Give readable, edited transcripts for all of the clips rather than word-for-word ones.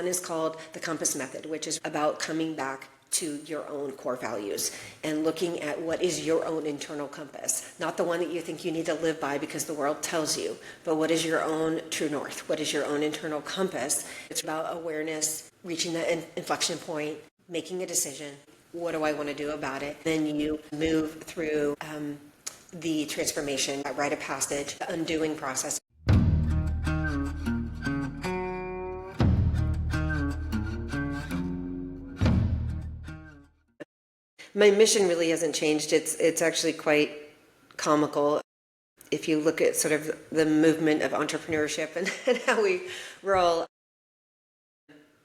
is called the Compass Method, which is about coming back to your own core values and looking at what is your own internal compass, not the one that you think you need to live by because the world tells you, but what is your own true north? What is your own internal compass? It's about awareness, reaching that inflection point, making a decision. What do I want to do about it? Then you move through the transformation, that rite of passage, the undoing process. My mission really hasn't changed. It's actually quite comical. If you look at sort of the movement of entrepreneurship and how we roll,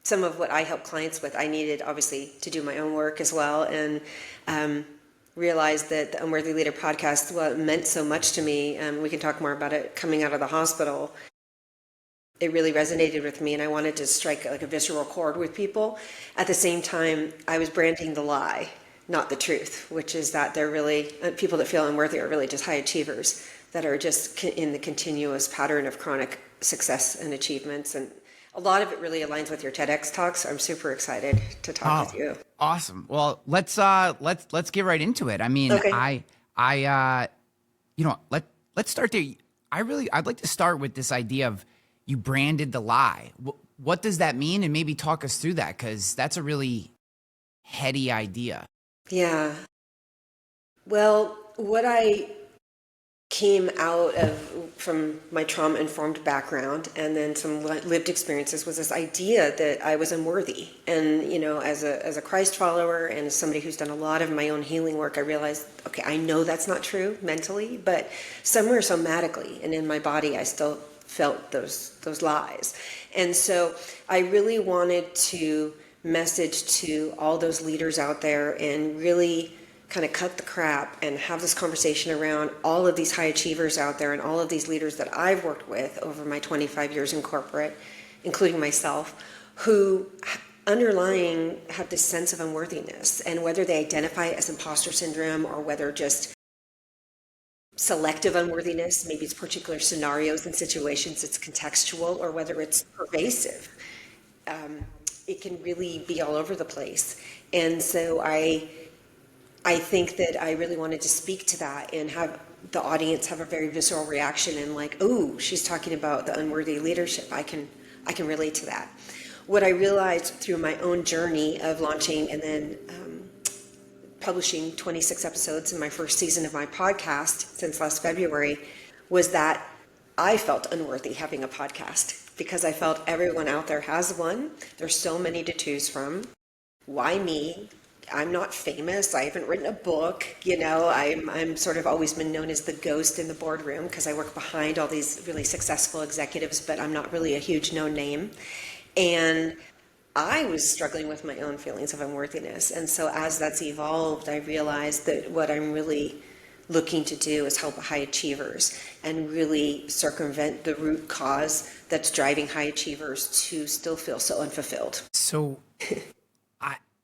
some of what I help clients with, I needed obviously to do my own work as well, and realized that the Unworthy Leader podcast, well, it meant so much to me. We can talk more about it coming out of the hospital. It really resonated with me, and I wanted to strike like a visceral chord with people. At the same time, I was branding the lie, not the truth, which is that they're really, people that feel unworthy are really just high achievers that are just in the continuous pattern of chronic success and achievements. And a lot of it really aligns with your TEDx talk, so I'm super excited to talk with you. Awesome. Well, let's get right into it. I mean, okay. Let's start there. I'd like to start with this idea of you branded the lie. What does that mean? And maybe talk us through that, because that's a really heady idea. Yeah. Well, what I came out of from my trauma-informed background and then some lived experiences was this idea that I was unworthy. And, you know, as a Christ follower and as somebody who's done a lot of my own healing work, I realized, okay, I know that's not true mentally, but somewhere somatically and in my body, I still felt those lies. And so I really wanted to message to all those leaders out there and really kind of cut the crap and have this conversation around all of these high achievers out there and all of these leaders that I've worked with over my 25 years in corporate, including myself, who underlying have this sense of unworthiness. And whether they identify it as imposter syndrome or whether just selective unworthiness, maybe it's particular scenarios and situations, it's contextual, or whether it's pervasive, it can really be all over the place. And so I think that I really wanted to speak to that and have the audience have a very visceral reaction and like, oh, she's talking about the unworthy leadership. I can relate to that. What I realized through my own journey of launching and then publishing 26 episodes in my first season of my podcast since last February was that I felt unworthy having a podcast because I felt everyone out there has one. There's so many to choose from. Why me? I'm not famous. I haven't written a book. You know, I'm sort of always been known as the ghost in the boardroom because I work behind all these really successful executives, but I'm not really a huge known name. And I was struggling with my own feelings of unworthiness. And so as that's evolved, I realized that what I'm really looking to do is help high achievers and really circumvent the root cause that's driving high achievers to still feel so unfulfilled. So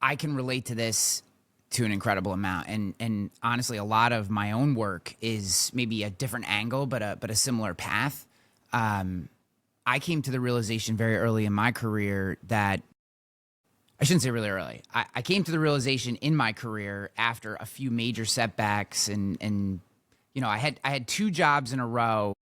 I can relate to this to an incredible amount. And honestly, a lot of my own work is maybe a different angle, but a similar path. I came to the realization very early in my career that, I shouldn't say really early. I came to the realization in my career after a few major setbacks and you know, I had two jobs in a row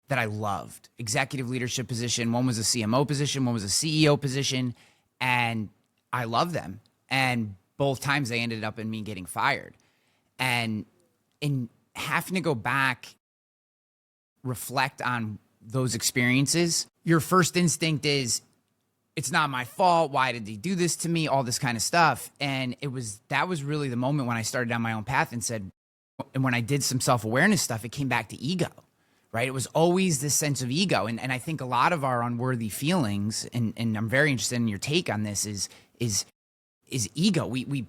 that I loved. Executive leadership position. One was a CMO position, one was a CEO position, and I love them. And both times they ended up in me getting fired. And in having to go back, reflect on those experiences, your first instinct is, it's not my fault. Why did they do this to me? All this kind of stuff. And that was really the moment when I started down my own path and when I did some self-awareness stuff, it came back to ego, right? It was always this sense of ego. And I think a lot of our unworthy feelings, and I'm very interested in your take on this, is ego. We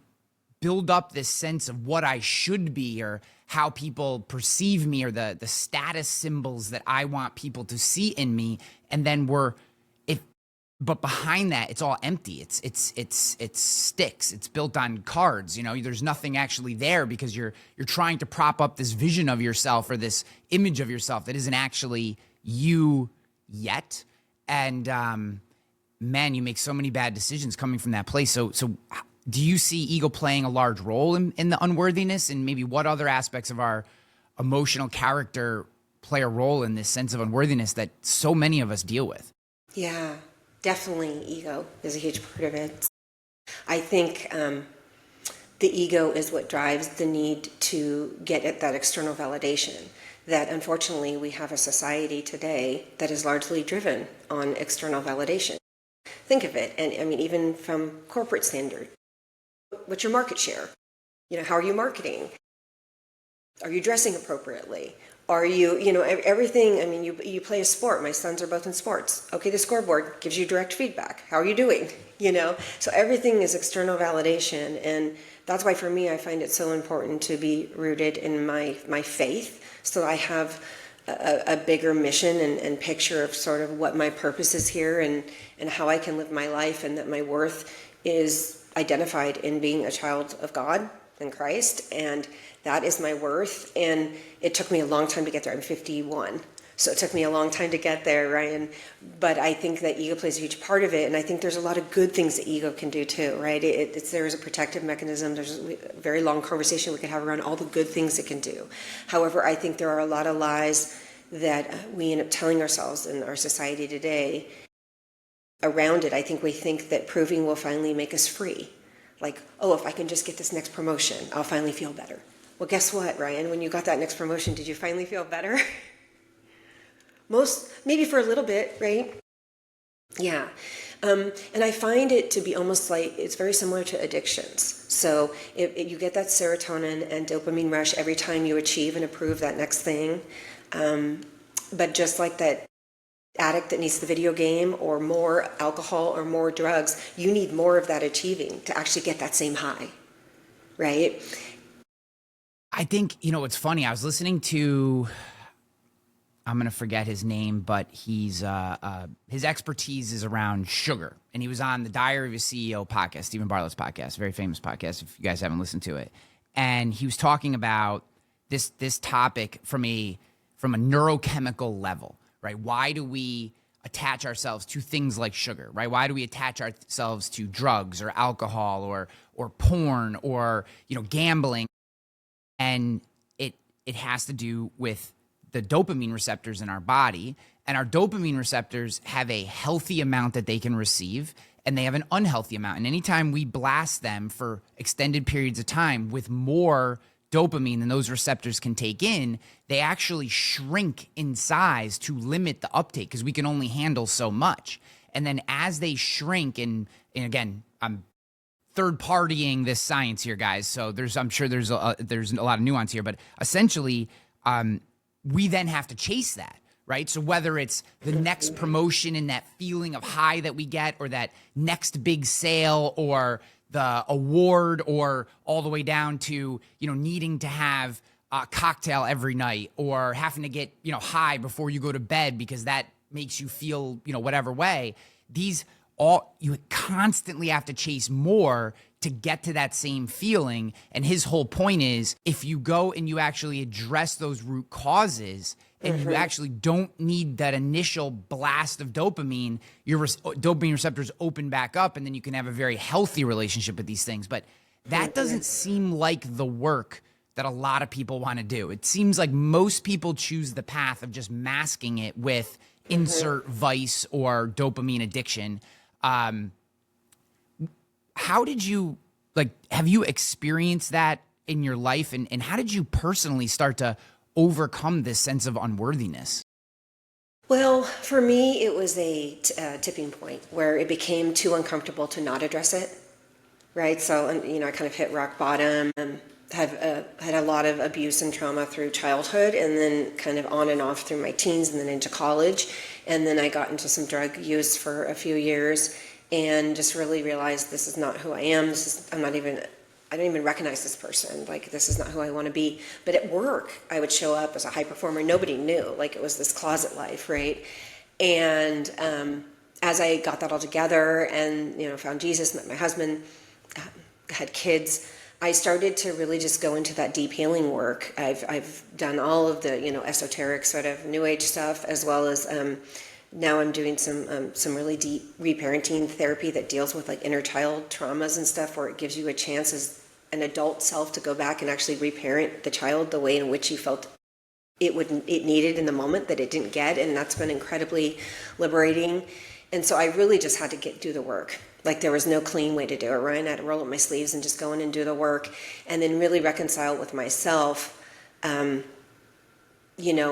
build up this sense of what I should be or how people perceive me or the status symbols that I want people to see in me. And then but behind that, it's all empty. It's sticks. It's built on cards. You know, there's nothing actually there because you're trying to prop up this vision of yourself or this image of yourself that isn't actually you yet. And man, you make so many bad decisions coming from that place. So do you see ego playing a large role in the unworthiness, and maybe what other aspects of our emotional character play a role in this sense of unworthiness that so many of us deal with? Yeah, definitely ego is a huge part of it. I think the ego is what drives the need to get at that external validation. That unfortunately we have a society today that is largely driven on external validation. Think of it, and I mean, even from corporate standard. What's your market share? How are you marketing? Are you dressing appropriately? Are you, everything, I mean, you play a sport. My sons are both in sports. Okay, the scoreboard gives you direct feedback. How are you doing? So everything is external validation. And that's why for me, I find it so important to be rooted in my faith. So I have a bigger mission and picture of sort of what my purpose is here and how I can live my life, and that my worth is identified in being a child of God in Christ, and that is my worth. And it took me a long time to get there. I'm 51, so it took me a long time to get there, Ryan. But I think that ego plays a huge part of it, and I think there's a lot of good things that ego can do too, right? There is a protective mechanism. There's a very long conversation we could have around all the good things it can do. However, I think there are a lot of lies that we end up telling ourselves in our society today around it. I think we think that proving will finally make us free. Like, oh, if I can just get this next promotion, I'll finally feel better. Well, guess what, Ryan? When you got that next promotion, did you finally feel better? Maybe for a little bit, right? Yeah. And I find it to be almost like it's very similar to addictions. So you get that serotonin and dopamine rush every time you achieve and approve that next thing. But just like that addict that needs the video game or more alcohol or more drugs, you need more of that achieving to actually get that same high, right? I think, it's funny. I was listening to, I'm going to forget his name, but he's his expertise is around sugar. And he was on the Diary of a CEO podcast, Stephen Bartlett's podcast, very famous podcast, if you guys haven't listened to it. And he was talking about this topic from a neurochemical level, right? Why do we attach ourselves to things like sugar, right? Why do we attach ourselves to drugs or alcohol or porn or, gambling? And it has to do with the dopamine receptors in our body. And our dopamine receptors have a healthy amount that they can receive, and they have an unhealthy amount. And anytime we blast them for extended periods of time with more dopamine than those receptors can take in, they actually shrink in size to limit the uptake because we can only handle so much. And then as they shrink, and again, I'm third partying this science here, guys. So I'm sure there's a lot of nuance here, but essentially, we then have to chase that, right? So whether it's the next promotion and that feeling of high that we get, or that next big sale, or the award, or all the way down to, needing to have a cocktail every night, or having to get, high before you go to bed because that makes you feel, whatever way. You constantly have to chase more to get to that same feeling. And his whole point is, if you go and you actually address those root causes, and you actually don't need that initial blast of dopamine, your dopamine receptors open back up, and then you can have a very healthy relationship with these things. But that doesn't seem like the work that a lot of people want to do. It seems like most people choose the path of just masking it with insert vice or dopamine addiction. How did you, have you experienced that in your life? And how did you personally start to overcome this sense of unworthiness? Well, for me, it was a tipping point where it became too uncomfortable to not address it, right? So, I kind of hit rock bottom, had a lot of abuse and trauma through childhood, and then kind of on and off through my teens and then into college. And then I got into some drug use for a few years and just really realized this is not who I am. I don't even recognize this person. This is not who I want to be. But at work, I would show up as a high performer. Nobody knew. It was this closet life, right? And as I got that all together and, found Jesus, met my husband, had kids, I started to really just go into that deep healing work. I've done all of the, esoteric sort of new age stuff, as well as Now I'm doing some really deep reparenting therapy that deals with like inner child traumas and stuff, where it gives you a chance as an adult self to go back and actually reparent the child the way in which you felt it needed in the moment that it didn't get. And that's been incredibly liberating. And so I really just had to do the work. Like, there was no clean way to do it, right? I had to roll up my sleeves and just go in and do the work, and then really reconcile with myself.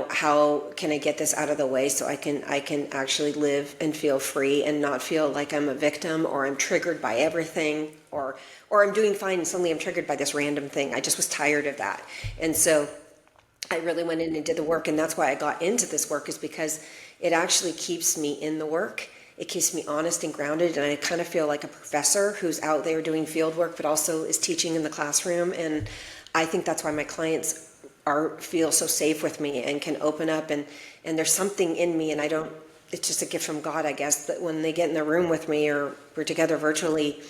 How can I get this out of the way so I can actually live and feel free and not feel like I'm a victim, or I'm triggered by everything, or I'm doing fine and suddenly I'm triggered by this random thing. I just was tired of that. And so I really went in and did the work, and that's why I got into this work, is because it actually keeps me in the work. It keeps me honest and grounded, and I kind of feel like a professor who's out there doing field work but also is teaching in the classroom. And I think that's why my clients feel so safe with me and can open up, and there's something in me, and it's just a gift from God, I guess, that when they get in the room with me or we're together virtually,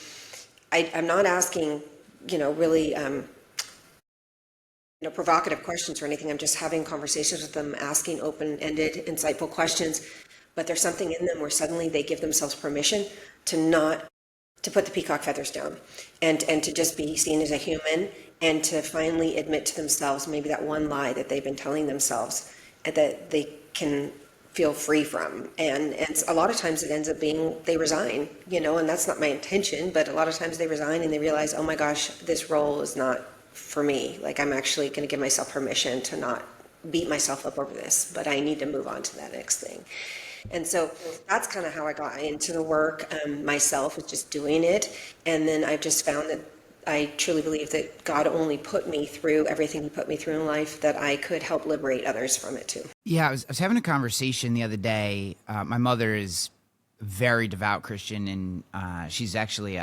I'm not asking, really, provocative questions or anything. I'm just having conversations with them, asking open-ended, insightful questions. But there's something in them where suddenly they give themselves permission to put the peacock feathers down, and to just be seen as a human, and to finally admit to themselves maybe that one lie that they've been telling themselves, and that they can feel free from. And a lot of times it ends up being they resign, and that's not my intention, but a lot of times they resign and they realize, oh my gosh, this role is not for me. Like, I'm actually going to give myself permission to not beat myself up over this, but I need to move on to that next thing. And so that's kind of how I got into the work myself, was just doing it. And then I've just found that I truly believe that God only put me through everything he put me through in life, that I could help liberate others from it too. Yeah, I was having a conversation the other day. My mother is a very devout Christian, and she's actually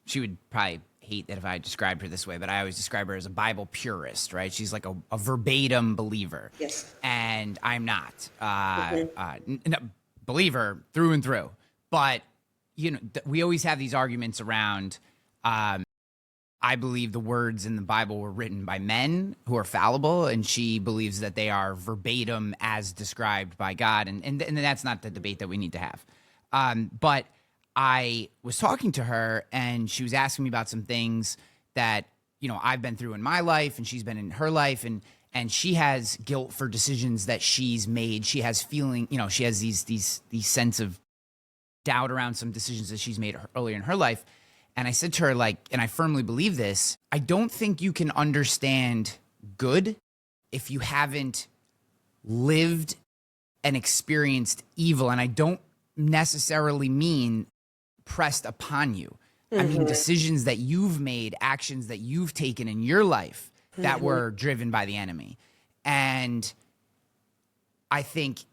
she would probably hate that if I described her this way, but I always describe her as a Bible purist, right? She's like a verbatim believer. Yes. And I'm not believer through and through. But, we always have these arguments around, I believe the words in the Bible were written by men who are fallible, and she believes that they are verbatim as described by God. And that's not the debate that we need to have. But I was talking to her, and she was asking me about some things that, I've been through in my life, and she's been in her life, and she has guilt for decisions that she's made. She has feeling, she has these sense of doubt around some decisions that she's made earlier in her life. And I said to her, like, and I firmly believe this, I don't think you can understand good if you haven't lived and experienced evil. And I don't necessarily mean pressed upon you. I mean, decisions that you've made, actions that you've taken in your life that were driven by the enemy. And I think,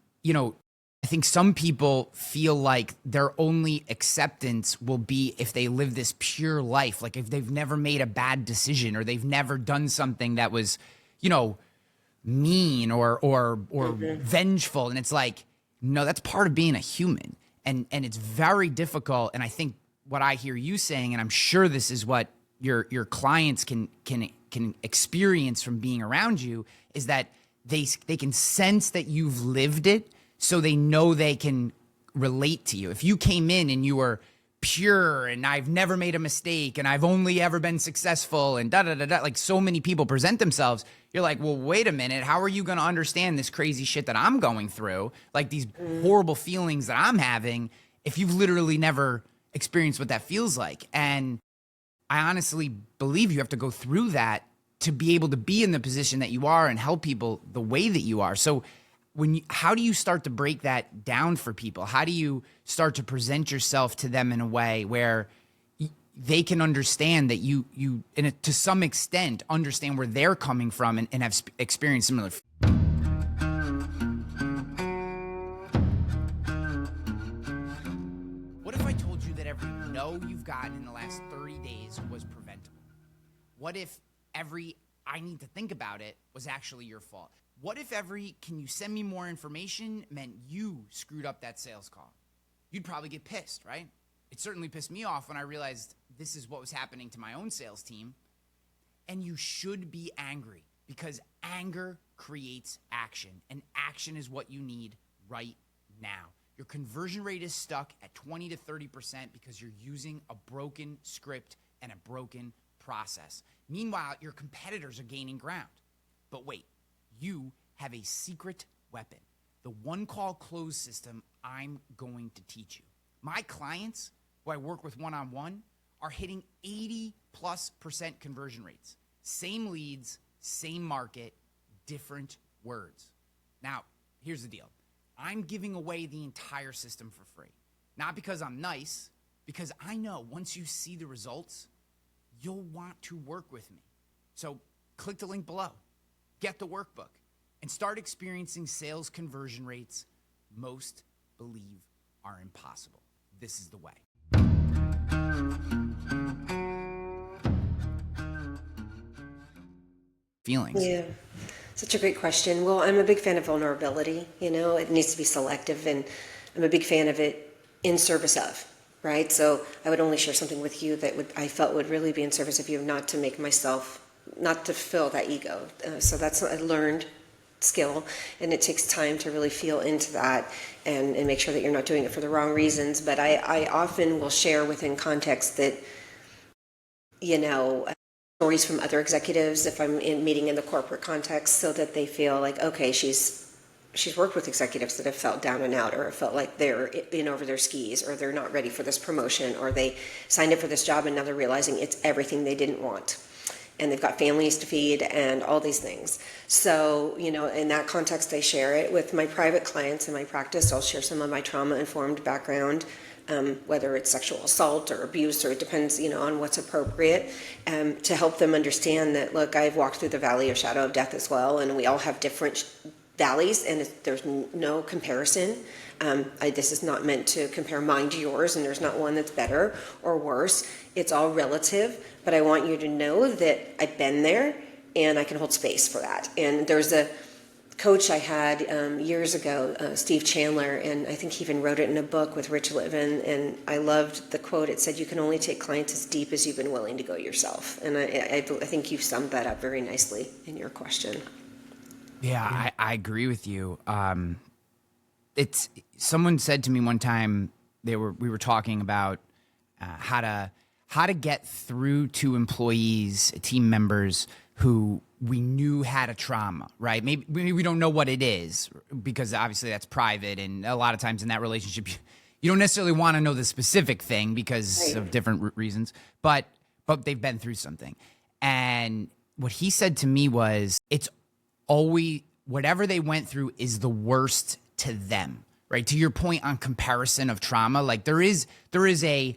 some people feel like their only acceptance will be if they live this pure life, like if they've never made a bad decision, or they've never done something that was, mean or vengeful. And it's like, no, that's part of being a human. And it's very difficult. And I think what I hear you saying, and I'm sure this is what your clients can experience from being around you, is that they can sense that you've lived it, so they know they can relate to you. If you came in and you were pure and I've never made a mistake and I've only ever been successful and like so many people present themselves, you're like, well, wait a minute, how are you going to understand this crazy shit that I'm going through, like these horrible feelings that I'm having, if you've literally never experienced what that feels like? And I honestly believe you have to go through that to be able to be in the position that you are and help people the way that you are. So how do you start to break that down for people? How do you start to present yourself to them in a way where they can understand that you to some extent understand where they're coming from and have experienced similar? What if I told you that every no you've gotten in the last 30 days was preventable? What if every I need to think about it was actually your fault? What if every can you send me more information meant you screwed up that sales call? You'd probably get pissed, right? It certainly pissed me off when I realized this is what was happening to my own sales team. And you should be angry, because anger creates action, and action is what you need right now. Your conversion rate is stuck at 20 to 30% because you're using a broken script and a broken process. Meanwhile, your competitors are gaining ground. But wait, you have a secret weapon, the one-call close system I'm going to teach you. My clients, who I work with one-on-one, are hitting 80+% conversion rates. Same leads, same market, different words. Now, here's the deal. I'm giving away the entire system for free. Not because I'm nice, because I know once you see the results, you'll want to work with me. So click the link below, get the workbook, and start experiencing sales conversion rates most believe are impossible. This is the way. Feelings. Yeah, such a great question. Well, I'm a big fan of vulnerability. It needs to be selective, and I'm a big fan of it in service of, right? So I would only share something with you that I felt would really be in service of you, not to make myself, not to fill that ego. So that's a learned skill, and it takes time to really feel into that and make sure that you're not doing it for the wrong reasons. But I often will share within context that, stories from other executives if I'm meeting in the corporate context, so that they feel like, okay, she's worked with executives that have felt down and out, or felt like they're in over their skis, or they're not ready for this promotion, or they signed up for this job and now they're realizing it's everything they didn't want, and they've got families to feed and all these things. So, in that context, I share it with my private clients in my practice. I'll share some of my trauma-informed background, whether it's sexual assault or abuse, or it depends, on what's appropriate, to help them understand that, look, I've walked through the valley of shadow of death as well, and we all have different valleys, and there's no comparison. This is not meant to compare mine to yours, and there's not one that's better or worse. It's all relative, but I want you to know that I've been there, and I can hold space for that. And there's a coach I had years ago, Steve Chandler, and I think he even wrote it in a book with Rich Livin, and I loved the quote. It said, "You can only take clients as deep as you've been willing to go yourself." And I think you've summed that up very nicely in your question. Yeah, I agree with you. It's someone said to me one time, we were talking about how to get through to employees, team members who we knew had a trauma, right? Maybe we don't know what it is, because obviously that's private, and a lot of times in that relationship you don't necessarily want to know the specific thing because of different reasons, but they've been through something. And what he said to me was, it's always whatever they went through is the worst to them, right? To your point on comparison of trauma, like there is an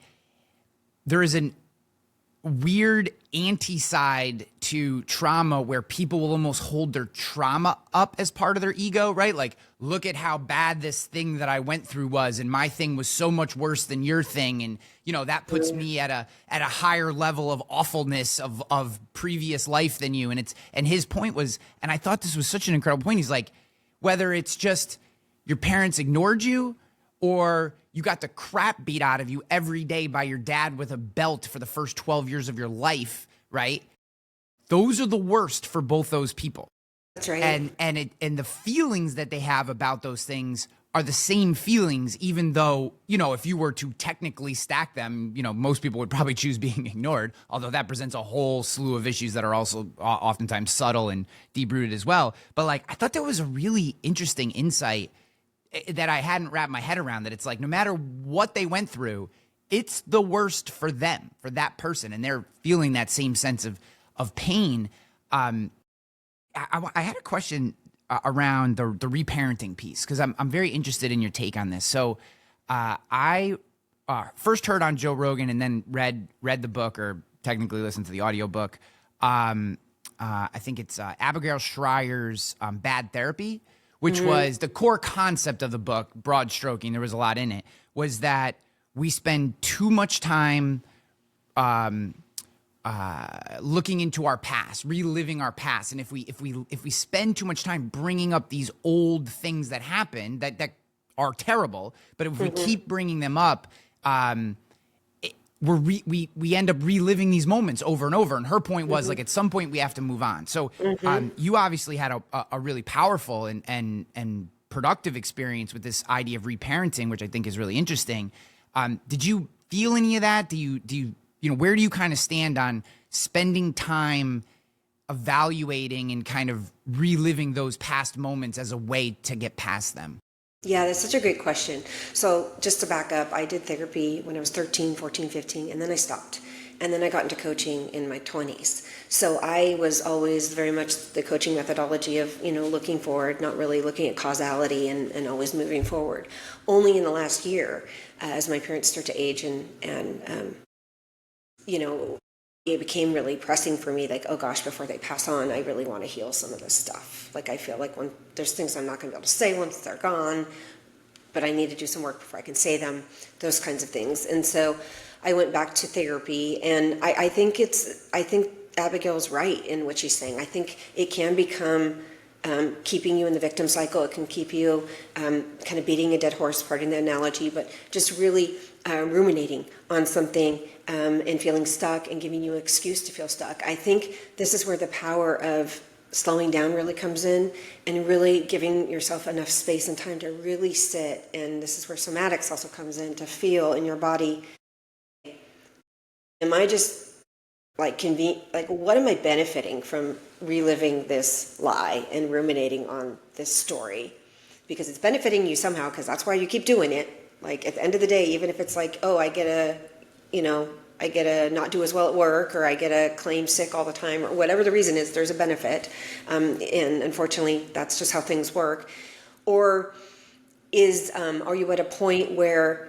weird anti-side to trauma where people will almost hold their trauma up as part of their ego, right? Like, look at how bad this thing that I went through was, and my thing was so much worse than your thing, and that puts me at a higher level of awfulness of previous life than you. And his point was, and I thought this was such an incredible point, he's like, whether it's just your parents ignored you, or you got the crap beat out of you every day by your dad with a belt for the first 12 years of your life, right? Those are the worst for both those people. That's right. And the feelings that they have about those things are the same feelings, even though, if you were to technically stack them, most people would probably choose being ignored, although that presents a whole slew of issues that are also oftentimes subtle and deep-rooted as well. But I thought that was a really interesting insight that I hadn't wrapped my head around, that it's like, no matter what they went through, it's the worst for them, for that person, and they're feeling that same sense of pain. I had a question around the reparenting piece, because I'm very interested in your take on this. So I first heard on Joe Rogan and then read the book, or technically listened to the audiobook. I think it's Abigail Schreier's Bad Therapy, which was the core concept of the book, broad stroking, there was a lot in it, was that we spend too much time looking into our past, reliving our past. And if we spend too much time bringing up these old things that happened that are terrible, but if we keep bringing them up, we end up reliving these moments over and over. And her point was at some point we have to move on. So you obviously had a really powerful and productive experience with this idea of reparenting, which I think is really interesting. Did you feel any of that? Do you where do you kind of stand on spending time evaluating and kind of reliving those past moments as a way to get past them? Yeah, that's such a great question. So just to back up, I did therapy when I was 13, 14, 15, and then I stopped. And then I got into coaching in my 20s. So I was always very much the coaching methodology of, looking forward, not really looking at causality and always moving forward. Only in the last year, as my parents start to age and it became really pressing for me, like, oh gosh, before they pass on, I really want to heal some of this stuff. Like, I feel like when there's things I'm not going to be able to say once they're gone, but I need to do some work before I can say them, those kinds of things. And so I went back to therapy, and I think Abigail's right in what she's saying. I think it can become keeping you in the victim cycle. It can keep you kind of beating a dead horse, pardon the analogy, but just really ruminating on something and feeling stuck and giving you an excuse to feel stuck. I think this is where the power of slowing down really comes in and really giving yourself enough space and time to really sit. And this is where somatics also comes in, to feel in your body. Am I just what am I benefiting from reliving this lie and ruminating on this story? Because it's benefiting you somehow, because that's why you keep doing it. Like, at the end of the day, even if it's like, oh, I get to not do as well at work, or I get to claim sick all the time, or whatever the reason is, there's a benefit. And unfortunately, that's just how things work. Or are you at a point where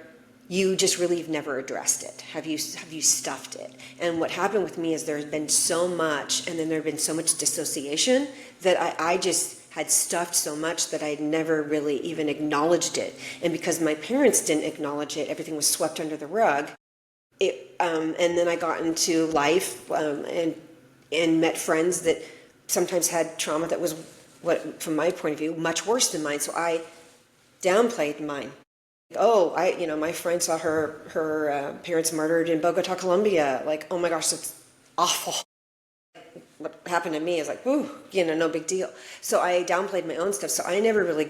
you just really have never addressed it? Have you stuffed it? And what happened with me is there's been so much, and then there's been so much dissociation that I just had stuffed so much that I'd never really even acknowledged it. And because my parents didn't acknowledge it, everything was swept under the rug. And then I got into life and met friends that sometimes had trauma that was, from my point of view, much worse than mine. So I downplayed mine. Oh, my friend saw her parents murdered in Bogota, Colombia. Like, oh my gosh, that's awful. What happened to me is like, ooh, no big deal. So I downplayed my own stuff. So I never really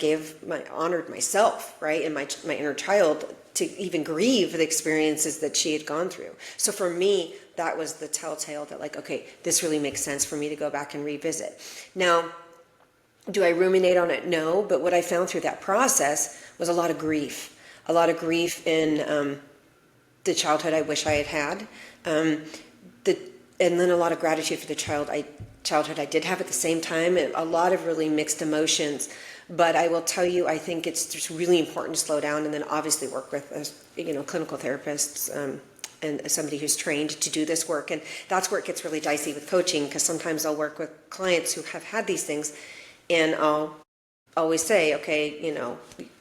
honored myself, right, and my inner child, to even grieve the experiences that she had gone through. So for me, that was the telltale that, like, okay, this really makes sense for me to go back and revisit. Now, do I ruminate on it? No, but what I found through that process was a lot of grief in the childhood I wish I had had, and then a lot of gratitude for the childhood I did have at the same time, and a lot of really mixed emotions. But I will tell you, I think it's just really important to slow down, and then obviously work with clinical therapists and somebody who's trained to do this work. And that's where it gets really dicey with coaching, because sometimes I'll work with clients who have had these things, and I'll always say, okay,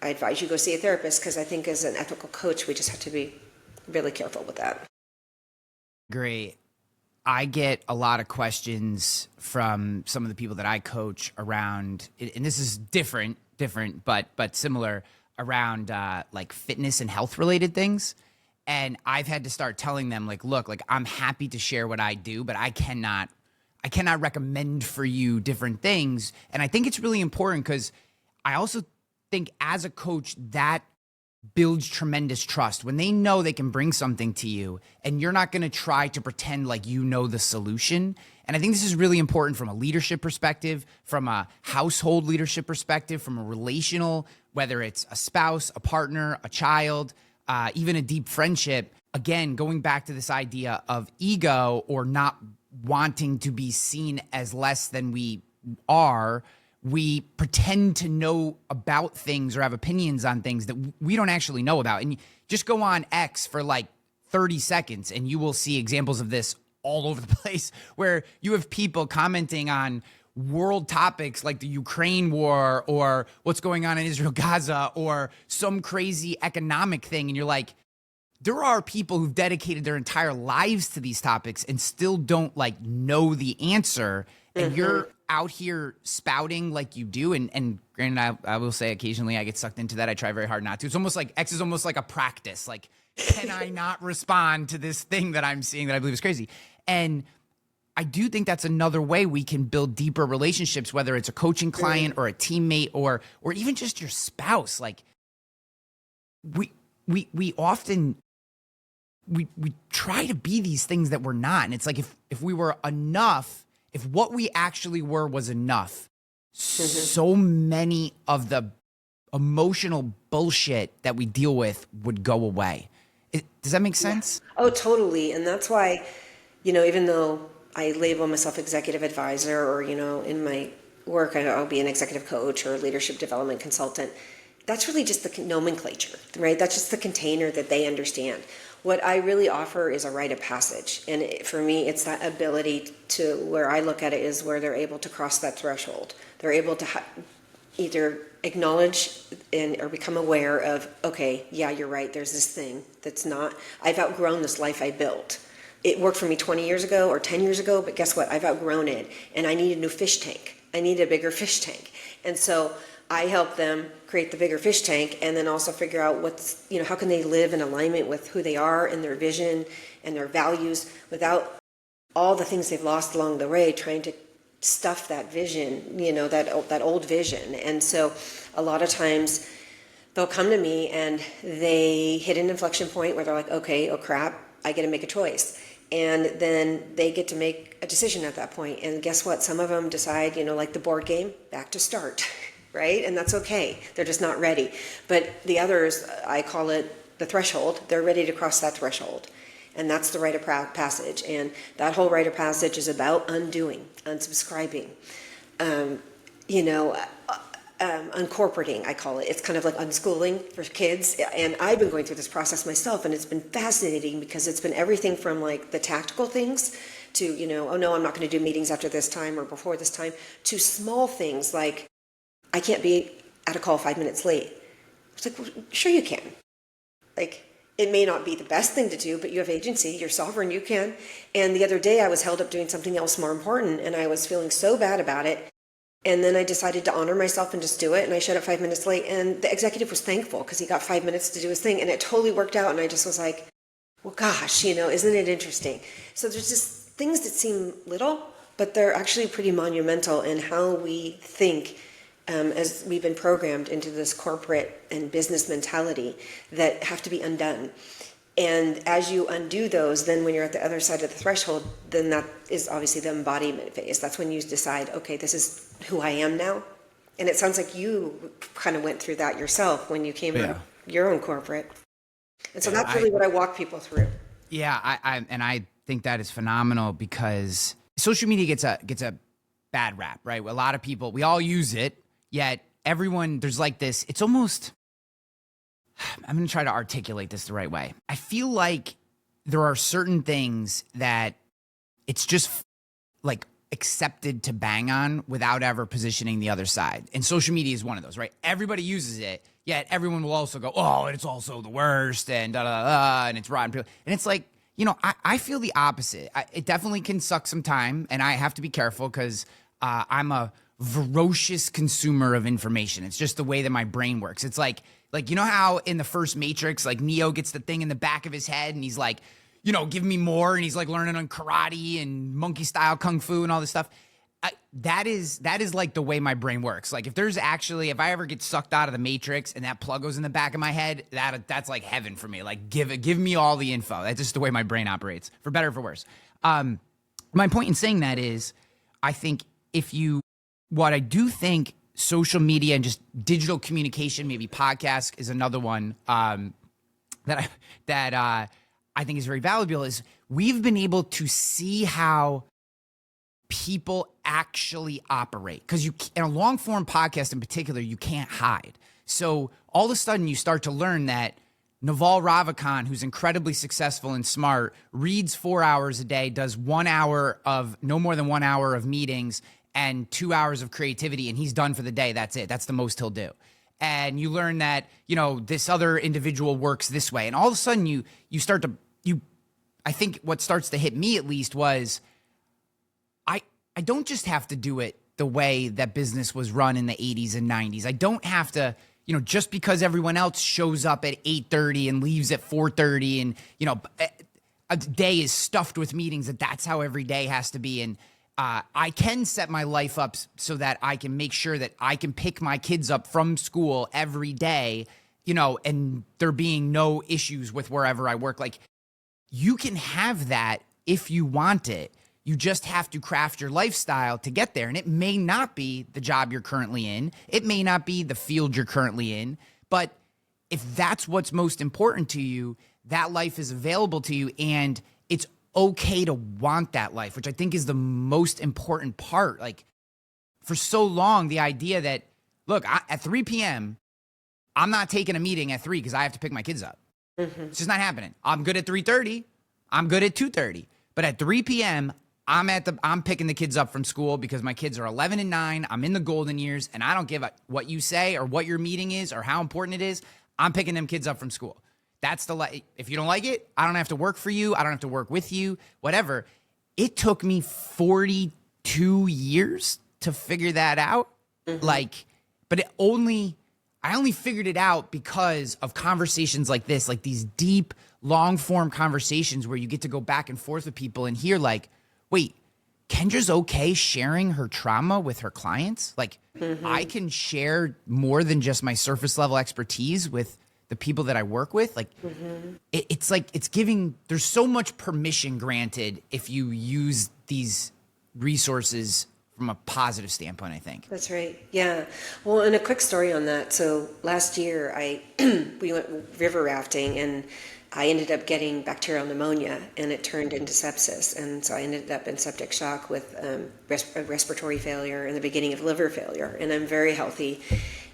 I advise you go see a therapist, because I think as an ethical coach, we just have to be really careful with that. Great. I get a lot of questions from some of the people that I coach around, and this is different, but similar, around like fitness and health related things. And I've had to start telling them, like, look, like, I'm happy to share what I do, but I cannot recommend for you different things. And I think it's really important, because I also think as a coach, that builds tremendous trust when they know they can bring something to you and you're not going to try to pretend like you know the solution. And I think this is really important from a leadership perspective, from a household leadership perspective, from a relational, whether it's a spouse, a partner, a child, even a deep friendship. Again, going back to this idea of ego, or not wanting to be seen as less than we are. We pretend to know about things or have opinions on things that we don't actually know about. And just go on X for like 30 seconds and you will see examples of this all over the place, where you have people commenting on world topics like the Ukraine war, or what's going on in Israel, Gaza, or some crazy economic thing. And you're like, there are people who've dedicated their entire lives to these topics and still don't like know the answer. And you're out here spouting like you do. And granted, I will say occasionally I get sucked into that. I try very hard not to. It's almost like X is almost like a practice. Like, can I not respond to this thing that I'm seeing that I believe is crazy? And I do think that's another way we can build deeper relationships, whether it's a coaching client or a teammate or even just your spouse. Like we often we try to be these things that we're not. And it's like if we were enough, if what we actually were was enough, so many of the emotional bullshit that we deal with would go away. Does that make sense? Yeah. Oh, totally. And that's why, even though I label myself executive advisor or, in my work, I'll be an executive coach or a leadership development consultant. That's really just the nomenclature, right? That's just the container that they understand. What I really offer is a rite of passage. And for me, it's that ability to, where I look at it, is where they're able to cross that threshold. They're able to either acknowledge or become aware of, okay, yeah, you're right, there's this thing that's not, I've outgrown this life I built. It worked for me 20 years ago or 10 years ago, but guess what? I've outgrown it, and I need a new fish tank. I need a bigger fish tank. And so I help them create the bigger fish tank, and then also figure out how can they live in alignment with who they are and their vision and their values without all the things they've lost along the way, trying to stuff that vision, that old vision. And so a lot of times they'll come to me and they hit an inflection point where they're like, okay, oh crap, I get to make a choice. And then they get to make a decision at that point. And guess what? Some of them decide, like the board game, back to start, right? And that's okay. They're just not ready. But the others, I call it the threshold. They're ready to cross that threshold. And that's the rite of passage. And that whole rite of passage is about undoing, unsubscribing, uncorporating, I call it. It's kind of like unschooling for kids. And I've been going through this process myself, and it's been fascinating because it's been everything from like the tactical things to, oh no, I'm not going to do meetings after this time or before this time, to small things like I can't be at a call 5 minutes late. It's like, well, sure you can. Like, it may not be the best thing to do, but you have agency, you're sovereign, you can. And the other day I was held up doing something else more important, and I was feeling so bad about it. And then I decided to honor myself and just do it. And I showed up 5 minutes late, and the executive was thankful because he got 5 minutes to do his thing. And it totally worked out. And I just was like, well, gosh, isn't it interesting? So there's just things that seem little, but they're actually pretty monumental in how we think, as we've been programmed into this corporate and business mentality, that have to be undone. And as you undo those, then when you're at the other side of the threshold, then that is obviously the embodiment phase. That's when you decide, okay, this is who I am now. And it sounds like you kind of went through that yourself when you came out of your own corporate. And so that's really what I walk people through. Yeah, I think that is phenomenal because social media gets a bad rap, right? A lot of people, we all use it, yet everyone, there's like this, it's almost, I'm going to try to articulate this the right way. I feel like there are certain things that it's just like accepted to bang on without ever positioning the other side. And social media is one of those, right? Everybody uses it, yet everyone will also go, oh, and it's also the worst, and da da da, and it's rotten. And it's like, I feel the opposite. It definitely can suck some time, and I have to be careful because I'm a ferocious consumer of information. It's just the way that my brain works. It's like how in the first Matrix, like Neo gets the thing in the back of his head and he's like, give me more. And he's like learning on karate and monkey style kung fu and all this stuff. That is like the way my brain works. Like if I ever get sucked out of the Matrix and that plug goes in the back of my head, that's like heaven for me. Like give me all the info. That's just the way my brain operates, for better or for worse. My point in saying that is, I think what I do think social media and just digital communication, maybe podcast is another one that I think is very valuable, is we've been able to see how people actually operate. Because in a long form podcast in particular, you can't hide. So all of a sudden you start to learn that Naval Ravikant, who's incredibly successful and smart, reads 4 hours a day, does no more than 1 hour of meetings and 2 hours of creativity, and he's done for the day. That's it. That's the most he'll do. And you learn that, this other individual works this way. And all of a sudden you start to, I think what starts to hit me at least was, I don't just have to do it the way that business was run in the 80s and 90s. I don't have to, just because everyone else shows up at 8:30 and leaves at 4:30 and, a day is stuffed with meetings, that's how every day has to be. And I can set my life up so that I can make sure that I can pick my kids up from school every day, and there being no issues with wherever I work. Like, you can have that if you want it. You just have to craft your lifestyle to get there. And it may not be the job you're currently in. It may not be the field you're currently in. But if that's what's most important to you, that life is available to you. And it's okay to want that life, which I think is the most important part. Like, for so long, the idea that, look, at 3 p.m., I'm not taking a meeting at 3 because I have to pick my kids up. It's just not happening. I'm good at 3:30. I'm good at 2:30. But at 3 p.m., I'm picking the kids up from school because my kids are 11 and 9. I'm in the golden years, and I don't give a what you say or what your meeting is or how important it is. I'm picking them kids up from school. That's if you don't like it, I don't have to work for you. I don't have to work with you, whatever. It took me 42 years to figure that out. But I only figured it out because of conversations like this, like these deep, long form conversations where you get to go back and forth with people and hear like, wait, Kendra's okay sharing her trauma with her clients? Like, I can share more than just my surface level expertise with the people that I work with. Like, it's like, there's so much permission granted if you use these resources from a positive standpoint, I think. That's right. Yeah. Well, and a quick story on that. So last year we went river rafting, and I ended up getting bacterial pneumonia, and it turned into sepsis. And so I ended up in septic shock with respiratory failure and the beginning of liver failure. And I'm very healthy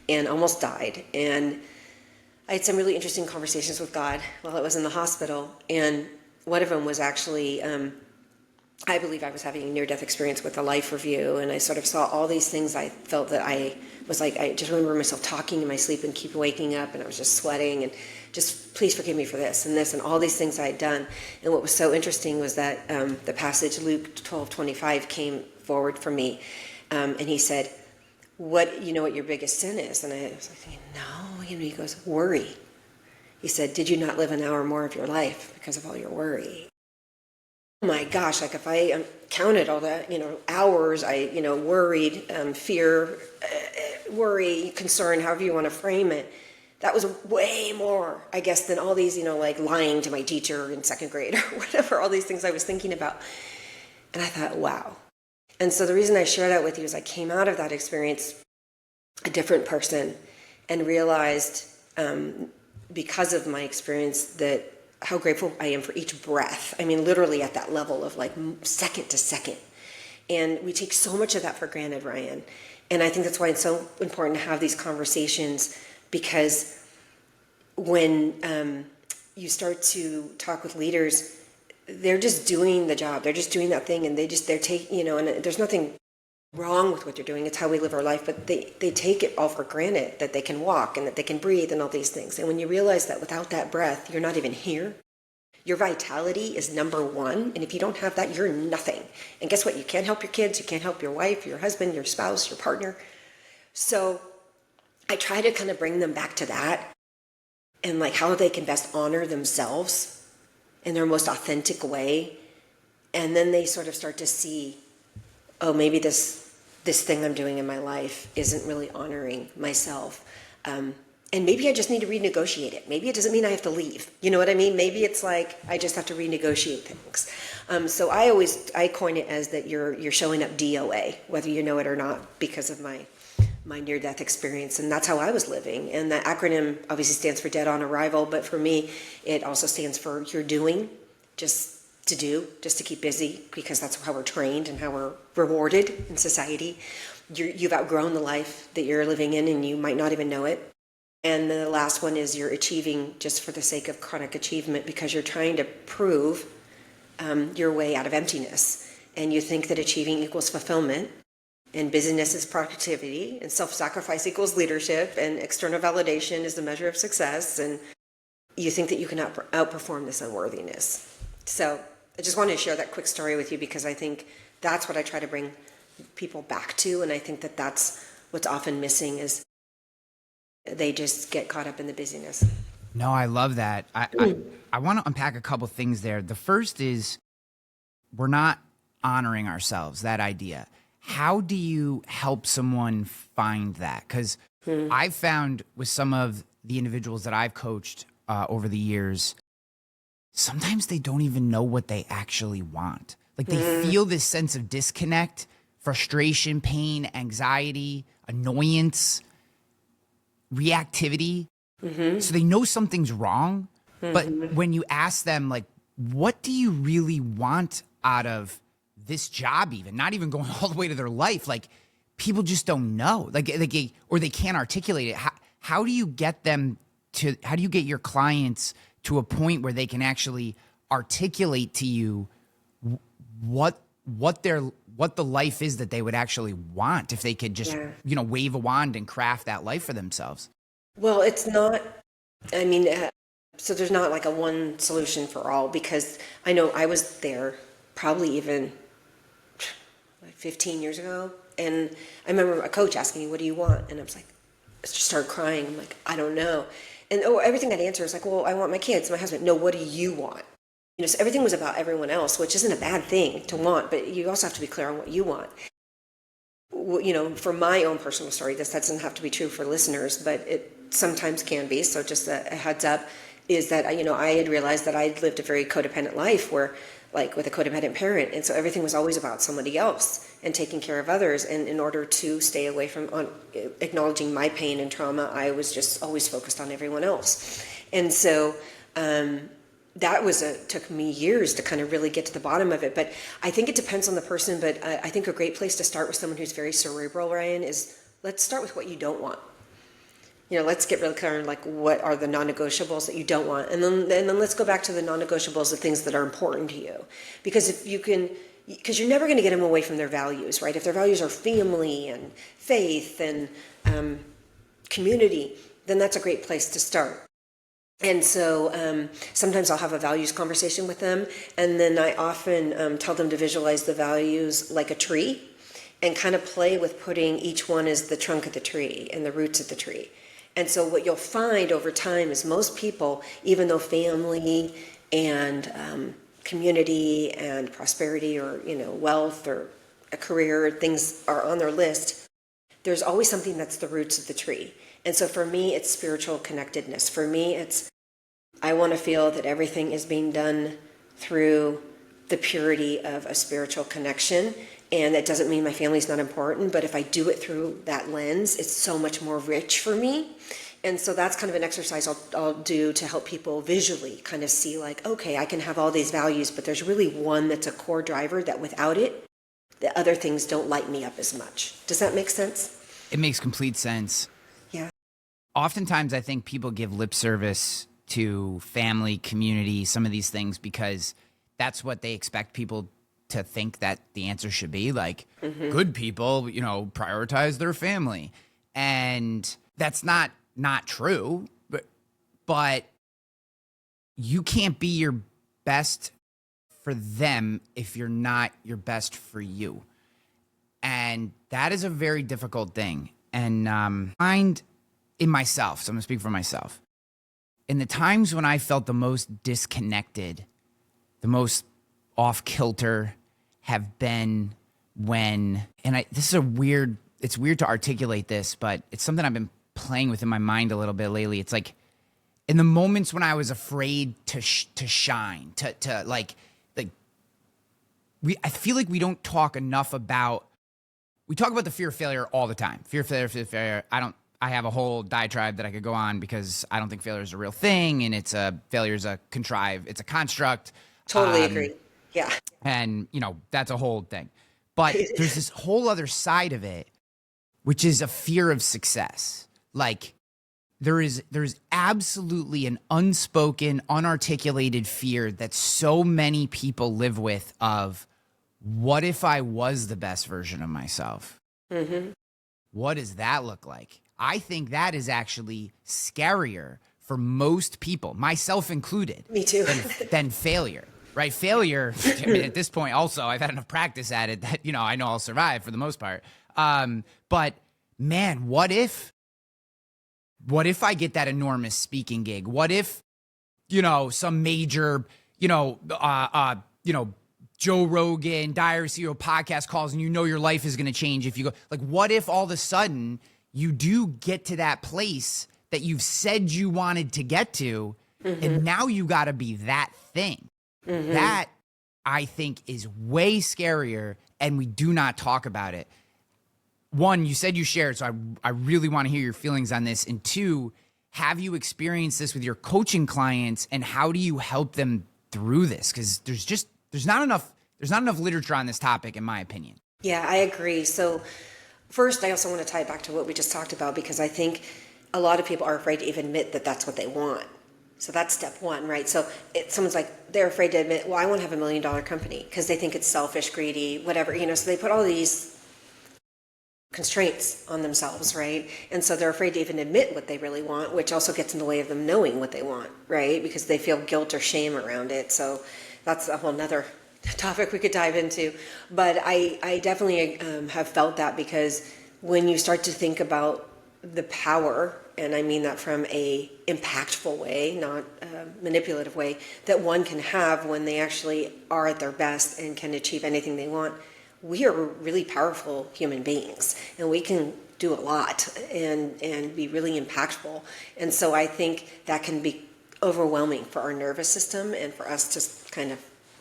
and almost died. And I had some really interesting conversations with God while I was in the hospital. And one of them was actually, I believe I was having a near-death experience with a life review. And I sort of saw all these things. I felt that I just remember myself talking in my sleep and keep waking up, and I was just sweating and just, please forgive me for this and all these things I had done. And what was so interesting was that the passage Luke 12:25 came forward for me, and he said, what your biggest sin is? And I was like, no, he goes, worry. He said, did you not live an hour more of your life because of all your worry? Oh my gosh, like if I counted all that, hours I, worried, fear, worry, concern, however you want to frame it, that was way more, I guess, than all these, like lying to my teacher in second grade or whatever, all these things I was thinking about. And I thought, wow. And so the reason I share that with you is I came out of that experience a different person and realized because of my experience that how grateful I am for each breath. I mean, literally at that level of like second to second. And we take so much of that for granted, Ryan. And I think that's why it's so important to have these conversations, because when you start to talk with leaders, they're just doing the job. They're just doing that thing, and they're taking, and there's nothing wrong with what they're doing. It's how we live our life, but they take it all for granted that they can walk and that they can breathe and all these things. And when you realize that without that breath, you're not even here. Your vitality is number one. And if you don't have that, you're nothing. And guess what? You can't help your kids. You can't help your wife, your husband, your spouse, your partner. So I try to kind of bring them back to that and like how they can best honor themselves in their most authentic way. And then they sort of start to see, oh, maybe this thing I'm doing in my life isn't really honoring myself. And maybe I just need to renegotiate it. Maybe it doesn't mean I have to leave. You know what I mean? Maybe it's like I just have to renegotiate things. So I coin it as that you're showing up DOA, whether you know it or not, because of my near-death experience. And that's how I was living. And the acronym obviously stands for dead on arrival, but for me, it also stands for you're doing, just to keep busy, because that's how we're trained and how we're rewarded in society. You've outgrown the life that you're living in, and you might not even know it. And the last one is you're achieving just for the sake of chronic achievement, because you're trying to prove your way out of emptiness. And you think that achieving equals fulfillment, and busyness is productivity, and self-sacrifice equals leadership, and external validation is the measure of success. And you think that you can outperform this unworthiness. So I just wanted to share that quick story with you, because I think that's what I try to bring people back to. And I think that that's what's often missing, is they just get caught up in the busyness. No, I love that. I want to unpack a couple things there. The first is we're not honoring ourselves, that idea. How do you help someone find that? Because I've found with some of the individuals that I've coached over the years, sometimes they don't even know what they actually want. Like they feel this sense of disconnect, frustration, pain, anxiety, annoyance, reactivity. So they know something's wrong, but when you ask them, like, what do you really want out of this job, even not even going all the way to their life, like people just don't know, or they can't articulate it. How do you get them to, how do you get your clients to a point where they can actually articulate to you what the life is that they would actually want if they could just, wave a wand and craft that life for themselves? Well, it's not, I mean, so there's not like a one solution for all, because I know I was there probably even like 15 years ago. And I remember a coach asking me, what do you want? And I was like, I just started crying. I'm like, I don't know. And everything I'd answer is like, well, I want my kids, my husband. No, what do you want? So everything was about everyone else, which isn't a bad thing to want, but you also have to be clear on what you want. For my own personal story, this doesn't have to be true for listeners, but it sometimes can be. So just a heads up is that, I had realized that I'd lived a very codependent life where, like with a codependent parent. And so everything was always about somebody else and taking care of others. And in order to stay away from acknowledging my pain and trauma, I was just always focused on everyone else. And so, that took me years to kind of really get to the bottom of it. But I think it depends on the person. But I think a great place to start with someone who's very cerebral, Ryan, is let's start with what you don't want. Let's get really clear on like what are the non-negotiables that you don't want. And then let's go back to the non-negotiables of things that are important to you. Because because you're never going to get them away from their values, right? If their values are family and faith and community, then that's a great place to start. And so sometimes I'll have a values conversation with them, and then I often tell them to visualize the values like a tree and kind of play with putting each one as the trunk of the tree and the roots of the tree. And so what you'll find over time is most people, even though family and community and prosperity or, wealth or a career, things are on their list, there's always something that's the roots of the tree. And so for me, it's spiritual connectedness. For me, I want to feel that everything is being done through the purity of a spiritual connection. And that doesn't mean my family's not important, but if I do it through that lens, it's so much more rich for me. And so that's kind of an exercise I'll do to help people visually kind of see like, okay, I can have all these values, but there's really one that's a core driver that without it, the other things don't light me up as much. Does that make sense? It makes complete sense. Yeah. Oftentimes, I think people give lip service to family, community, some of these things because that's what they expect people to think that the answer should be. Like, good people, prioritize their family. And that's not true, but you can't be your best for them if you're not your best for you. And that is a very difficult thing. And find in myself, so I'm gonna speak for myself. In the times when I felt the most disconnected, the most off kilter have been when, it's weird to articulate this, but it's something I've been playing with in my mind a little bit lately. It's like in the moments when I was afraid to shine, I feel like we don't talk enough about, we talk about the fear of failure all the time. Fear of failure. I have a whole diatribe that I could go on because I don't think failure is a real thing, and failure is a construct. Totally agree. Yeah. And, that's a whole thing. But there's this whole other side of it, which is a fear of success. Like, there's absolutely an unspoken, unarticulated fear that so many people live with of, what if I was the best version of myself? Mm-hmm. What does that look like? I think that is actually scarier for most people, myself included. Me too. than failure, right? Failure, at this point also, I've had enough practice at it that, I know I'll survive for the most part. But man, what if what if I get that enormous speaking gig? What if, some major, Joe Rogan, Diary CEO podcast calls and your life is going to change if you go. Like, what if all of a sudden you do get to that place that you've said you wanted to get to, and now you got to be that thing? That, I think, is way scarier, and we do not talk about it. One, you said you shared, so I really want to hear your feelings on this. And two, have you experienced this with your coaching clients, and how do you help them through this? Because there's not enough literature on this topic, in my opinion. Yeah, I agree. So first, I also want to tie it back to what we just talked about, because I think a lot of people are afraid to even admit that that's what they want. So that's step one, right? So someone's like, they're afraid to admit, well, I want to have $1 million company, because they think it's selfish, greedy, whatever, so they put all these constraints on themselves, right? And so they're afraid to even admit what they really want, which also gets in the way of them knowing what they want, right? Because they feel guilt or shame around it. So that's a whole nother topic we could dive into. But I definitely have felt that, because when you start to think about the power, and I mean that from a impactful way, not a manipulative way, that one can have when they actually are at their best and can achieve anything they want, we are really powerful human beings, and we can do a lot and be really impactful. And so I think that can be overwhelming for our nervous system and for us to kind of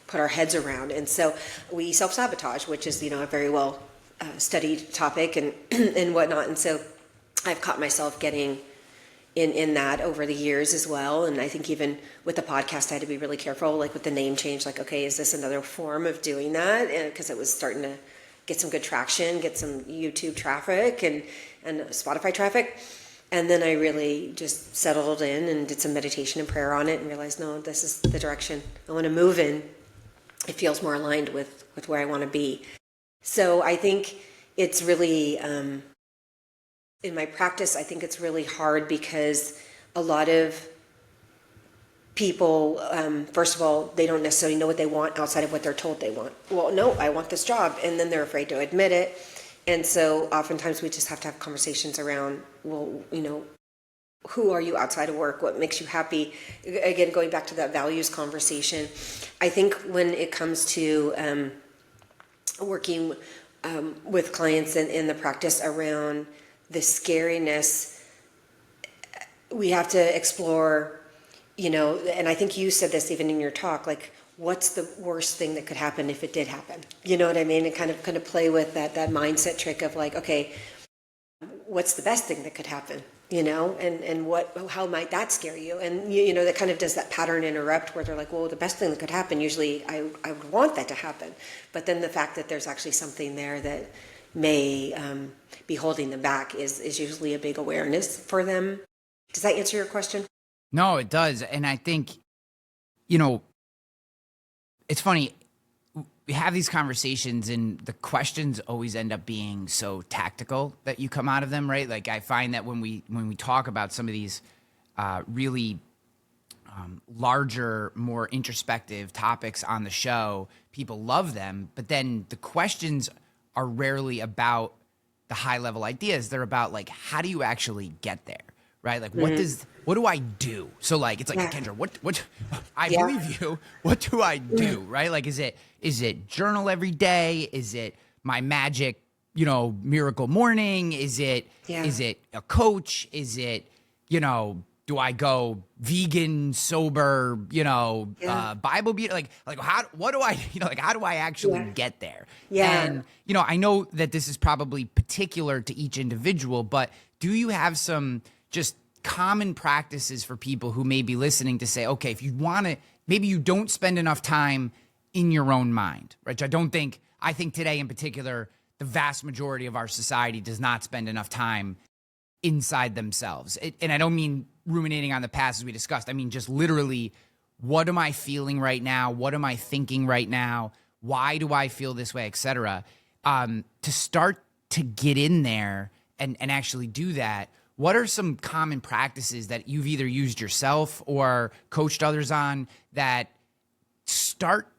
put our heads around. And so we self-sabotage, which is, a very well studied topic and, and whatnot. And so I've caught myself getting in that over the years as well. And I think even with the podcast, I had to be really careful, like with the name change, like, okay, is this another form of doing that? Because it was starting to get some good traction, get some YouTube traffic and Spotify traffic. And then I really just settled in and did some meditation and prayer on it and realized, no, this is the direction I want to move in. It feels more aligned with where I want to be. So I think it's really, in my practice, I think it's really hard, because a lot of people, first of all, they don't necessarily know what they want outside of what they're told they want. Well, no, I want this job. And then they're afraid to admit it. And so oftentimes we just have to have conversations around, well, who are you outside of work? What makes you happy? Again, going back to that values conversation, I think when it comes to working with clients in the practice around the scariness, we have to explore, and I think you said this even in your talk, like, what's the worst thing that could happen if it did happen? You know what I mean? And kind of play with that mindset trick of like, okay, what's the best thing that could happen? And how might that scare you? And, that kind of does that pattern interrupt where they're like, well, the best thing that could happen, usually I would want that to happen. But then the fact that there's actually something there that may be holding them back is usually a big awareness for them. Does that answer your question? No, it does. And I think, it's funny. We have these conversations and the questions always end up being so tactical that you come out of them, right? Like I find that when we talk about some of these really larger, more introspective topics on the show, people love them, but then the questions are rarely about the high level ideas. They're about like, how do you actually get there? Right? Like, what do I do? So like, it's like, Kendra, what, I believe you. What do I do? Right? Like, is it journal every day? Is it my magic, miracle morning? Is it a coach? Is it, do I go vegan, sober, Bible beat? Like what do I, how do I actually get there? Yeah. And, I know that this is probably particular to each individual, but do you have some just common practices for people who may be listening to say, okay, if you want to, maybe you don't spend enough time in your own mind, right? I think today in particular, the vast majority of our society does not spend enough time inside themselves. And I don't mean ruminating on the past as we discussed. I mean, just literally, what am I feeling right now? What am I thinking right now? Why do I feel this way, et cetera? To start to get in there and actually do that, what are some common practices that you've either used yourself or coached others on that start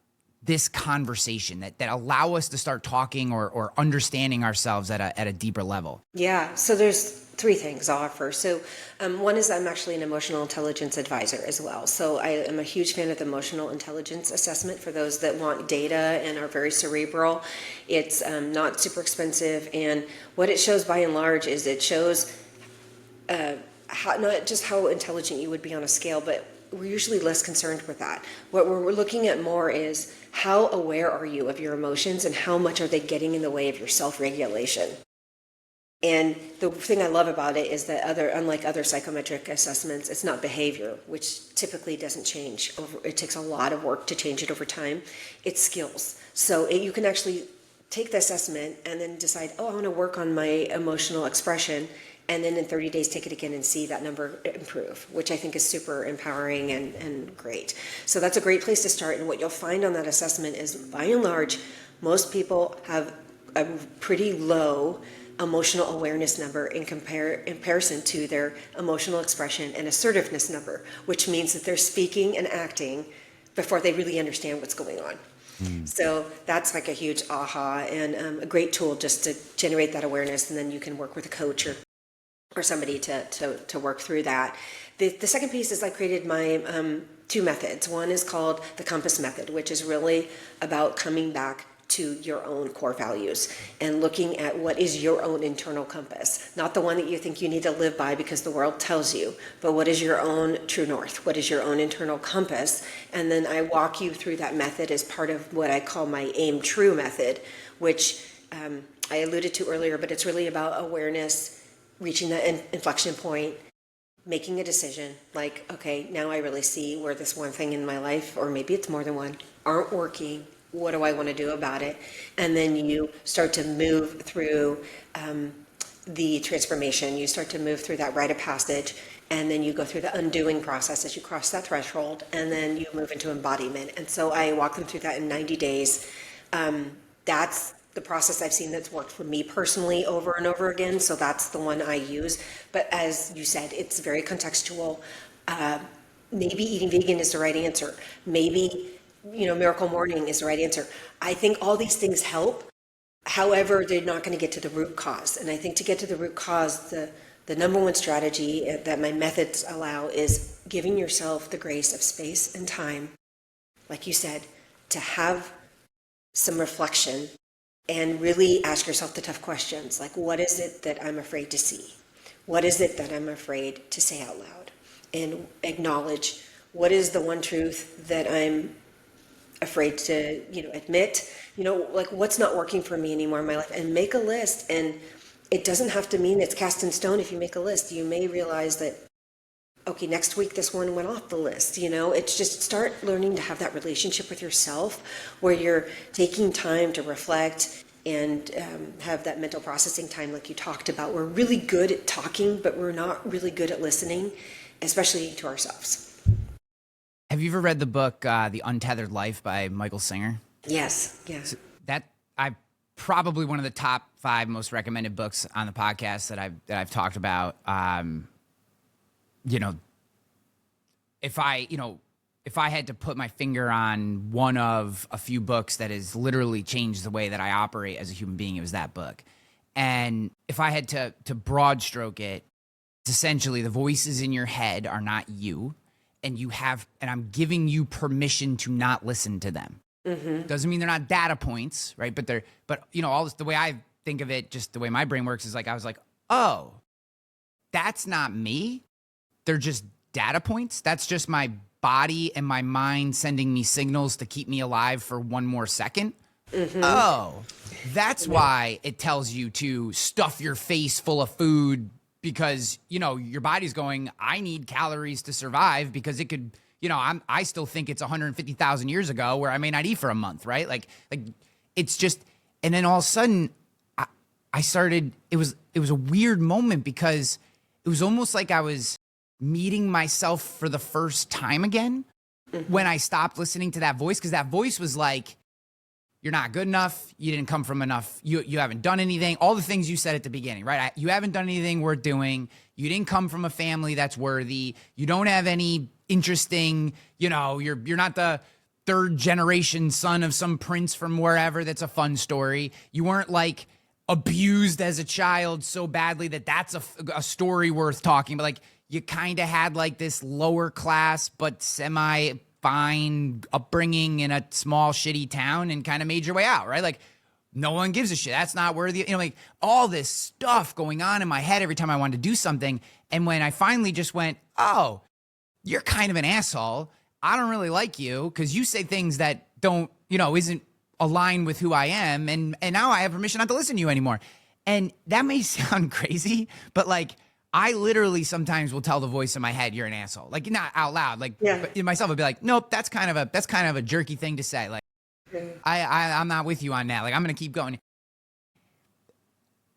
this conversation, that allow us to start talking or understanding ourselves at a deeper level? Yeah. So there's three things I'll offer. So one is I'm actually an emotional intelligence advisor as well. So I am a huge fan of the emotional intelligence assessment for those that want data and are very cerebral. It's not super expensive. And what it shows by and large is it shows not just how intelligent you would be on a scale, but we're usually less concerned with that. What we're looking at more is how aware are you of your emotions and how much are they getting in the way of your self-regulation. And the thing I love about it is that unlike other psychometric assessments, it's not behavior, which typically doesn't change. It takes a lot of work to change it over time. It's skills. So you can actually take the assessment and then decide, oh, I want to work on my emotional expression. And then in 30 days, take it again and see that number improve, which I think is super empowering and great. So that's a great place to start. And what you'll find on that assessment is, by and large, most people have a pretty low emotional awareness number in comparison to their emotional expression and assertiveness number, which means that they're speaking and acting before they really understand what's going on. So that's like a huge aha and a great tool just to generate that awareness, and then you can work with a coach or somebody to work through that. The second piece is I created my two methods. One is called the Compass Method, which is really about coming back to your own core values and looking at what is your own internal compass, not the one that you think you need to live by because the world tells you, but what is your own true north? What is your own internal compass? And then I walk you through that method as part of what I call my Aim True method, which I alluded to earlier, but it's really about awareness, reaching that inflection point, making a decision like, okay, now I really see where this one thing in my life, or maybe it's more than one, aren't working. What do I want to do about it? And then you start to move through the transformation. You start to move through that rite of passage, and then you go through the undoing process as you cross that threshold, and then you move into embodiment. And so I walk them through that in 90 days. That's the process I've seen that's worked for me personally over and over again. So that's the one I use. But as you said, it's very contextual. Maybe eating vegan is the right answer. Maybe Miracle Morning is the right answer. I think all these things help. However, they're not going to get to the root cause. And I think to get to the root cause, the number one strategy that my methods allow is giving yourself the grace of space and time, like you said, to have some reflection and really ask yourself the tough questions. Like, what is it that I'm afraid to see? What is it that I'm afraid to say out loud? And acknowledge, what is the one truth that I'm afraid to admit, like what's not working for me anymore in my life, and make a list. And it doesn't have to mean it's cast in stone. If you make a list, you may realize that, okay, next week this one went off the list. It's just start learning to have that relationship with yourself where you're taking time to reflect and have that mental processing time like you talked about. We're really good at talking, but we're not really good at listening, especially to ourselves. Have you ever read the book The Untethered Life by Michael Singer? Yes. Yeah. So I probably one of the top 5 most recommended books on the podcast that I've talked about. If I had to put my finger on one of a few books that has literally changed the way that I operate as a human being, it was that book. And if I had to broad stroke it, it's essentially the voices in your head are not you. And I'm giving you permission to not listen to them. Mm-hmm. Doesn't mean they're not data points, right? But all this, the way I think of it, just the way my brain works is like, I was like, oh, that's not me. They're just data points. That's just my body and my mind sending me signals to keep me alive for one more second. Mm-hmm. Oh, that's why it tells you to stuff your face full of food, because, your body's going, I need calories to survive, because it could, I still think it's 150,000 years ago where I may not eat for a month, right? Like it's just, and then all of a sudden I started, it was a weird moment, because it was almost like I was meeting myself for the first time again when I stopped listening to that voice, because that voice was like, you're not good enough. You didn't come from enough. You haven't done anything. All the things you said at the beginning, right? You haven't done anything worth doing. You didn't come from a family that's worthy. You don't have any interesting, you're not the 3rd generation son of some prince from wherever that's a fun story. You weren't like abused as a child so badly that that's a story worth talking. But like, you kind of had like this lower class but semi fine upbringing in a small shitty town and kind of made your way out, right? Like, no one gives a shit. That's not worthy. Like all this stuff going on in my head every time I wanted to do something. And when I finally just went, oh, you're kind of an asshole. I don't really like you because you say things that don't, isn't aligned with who I am. And now I have permission not to listen to you anymore. And that may sound crazy, but like, I literally sometimes will tell the voice in my head, you're an asshole. Like, not out loud. Like, but myself would be like, nope, that's kind of a jerky thing to say. Like, I'm not with you on that. Like, I'm going to keep going.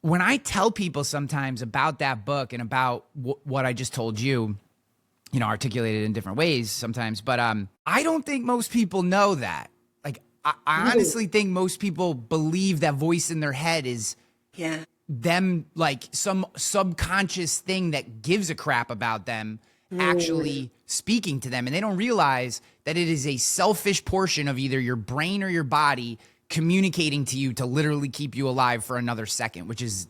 When I tell people sometimes about that book and about what I just told you, articulated in different ways sometimes, but I don't think most people know that. Like, I honestly think most people believe that voice in their head is them, like some subconscious thing that gives a crap about them actually speaking to them. And they don't realize that it is a selfish portion of either your brain or your body communicating to you to literally keep you alive for another second, which is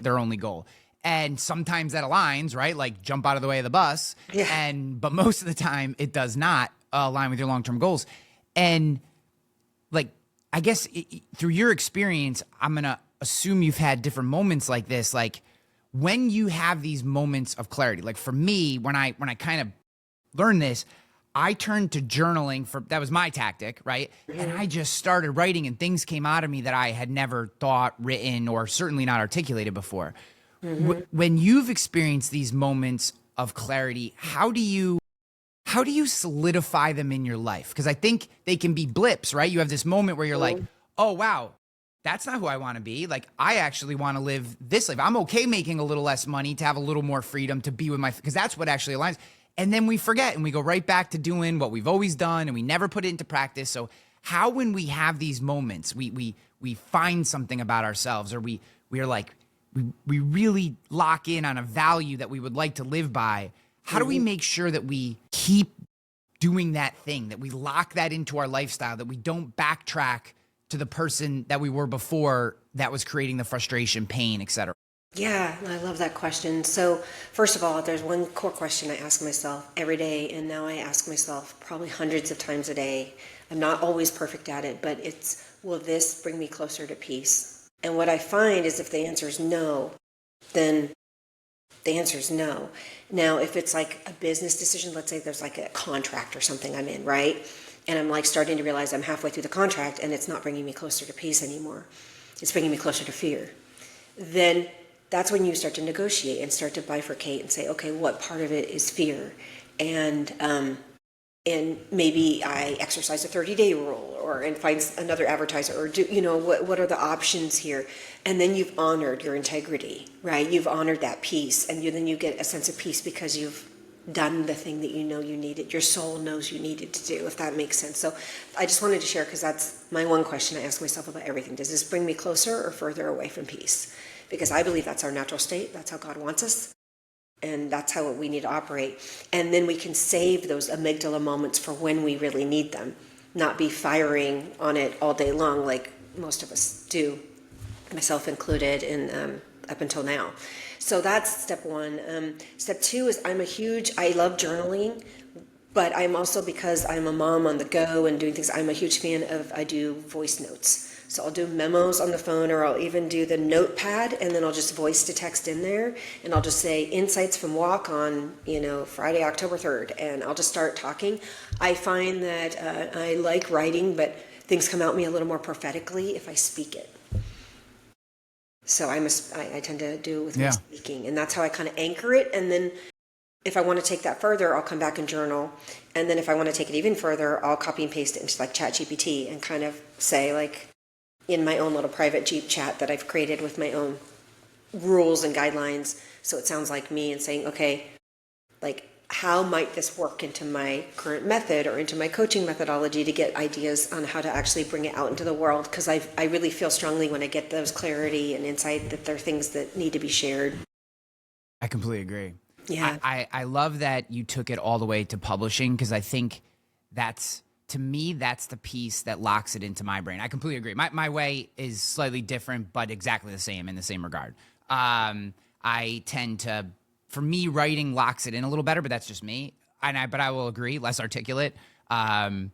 their only goal. And sometimes that aligns, right? Like jump out of the way of the bus. But most of the time it does not align with your long-term goals. And like, I guess through your experience, I'm going to assume you've had different moments like this. Like when you have these moments of clarity, like for me, when I kind of learned this, I turned to journaling that was my tactic, right? And I just started writing and things came out of me that I had never thought, written, or certainly not articulated before. When you've experienced these moments of clarity, how do you solidify them in your life? Because I think they can be blips, right? You have this moment where you're like, oh, wow, that's not who I want to be. Like, I actually want to live this life. I'm okay making a little less money to have a little more freedom to be with because that's what actually aligns. And then we forget and we go right back to doing what we've always done and we never put it into practice. So how, when we have these moments, we find something about ourselves, or we are like, we really lock in on a value that we would like to live by. How do we make sure that we keep doing that thing, that we lock that into our lifestyle, that we don't backtrack to the person that we were before that was creating the frustration, pain, etc.? Yeah, I love that question. So first of all, there's one core question I ask myself every day, and now I ask myself probably hundreds of times a day. I'm not always perfect at it, but it's, will this bring me closer to peace? And what I find is if the answer is no, then the answer is no. Now, if it's like a business decision, let's say there's like a contract or something I'm in, right? And I'm like starting to realize I'm halfway through the contract and it's not bringing me closer to peace anymore. It's bringing me closer to fear. Then that's when you start to negotiate and start to bifurcate and say, okay, what part of it is fear? And maybe I exercise a 30-day rule and find another advertiser, or do, what are the options here? And then you've honored your integrity, right? You've honored that peace, and then you get a sense of peace because you've done the thing that you know you needed. Your soul knows you needed to do, if that makes sense. So I just wanted to share, because that's my one question I ask myself about everything. Does this bring me closer or further away from peace? Because I believe that's our natural state. That's how God wants us. And that's how we need to operate. And then we can save those amygdala moments for when we really need them, not be firing on it all day long like most of us do, myself included, and up until now. So that's step one. Step two is I love journaling, but I'm also, because I'm a mom on the go and doing things, I'm a huge fan I do voice notes. So I'll do memos on the phone, or I'll even do the notepad, and then I'll just voice to text in there, and I'll just say insights from walk on, Friday, October 3rd, and I'll just start talking. I find that I like writing, but things come out me a little more prophetically if I speak it. So I tend to do it with my speaking, and that's how I kind of anchor it. And then if I want to take that further, I'll come back and journal. And then if I want to take it even further, I'll copy and paste it into like ChatGPT and kind of say, like, in my own little private Jeep chat that I've created with my own rules and guidelines. So it sounds like me, and saying, okay, like, how might this work into my current method or into my coaching methodology to get ideas on how to actually bring it out into the world? Because I really feel strongly when I get those clarity and insight that there are things that need to be shared. I completely agree. Yeah. I love that you took it all the way to publishing, because I think that's, to me, that's the piece that locks it into my brain. I completely agree. My way is slightly different, but exactly the same in the same regard. I tend to, for me, writing locks it in a little better, but that's just me. But I will agree, less articulate. But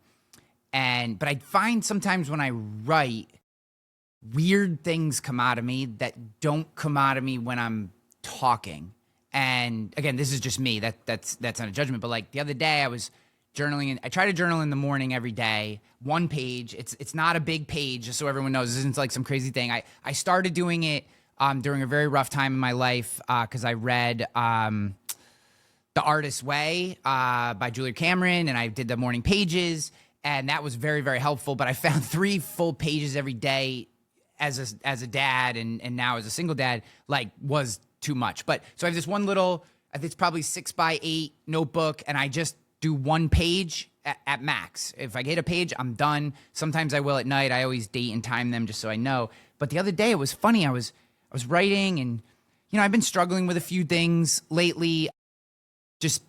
I find sometimes when I write, weird things come out of me that don't come out of me when I'm talking. And again, this is just me. That's not a judgment. But like the other day, I was journaling, and I try to journal in the morning every day, 1 page. It's not a big page, just so everyone knows. This isn't like some crazy thing. I started doing it during a very rough time in my life because I read The Artist's Way by Julia Cameron, and I did the morning pages, and that was very, very helpful. But I found 3 full pages every day as a dad and now as a single dad, like, was too much. But so I have this one little, I think it's probably 6x8 notebook, and I just do 1 page at max. If I get a page, I'm done. Sometimes I will at night. I always date and time them just so I know. But the other day it was funny. I was writing, and I've been struggling with a few things lately. Just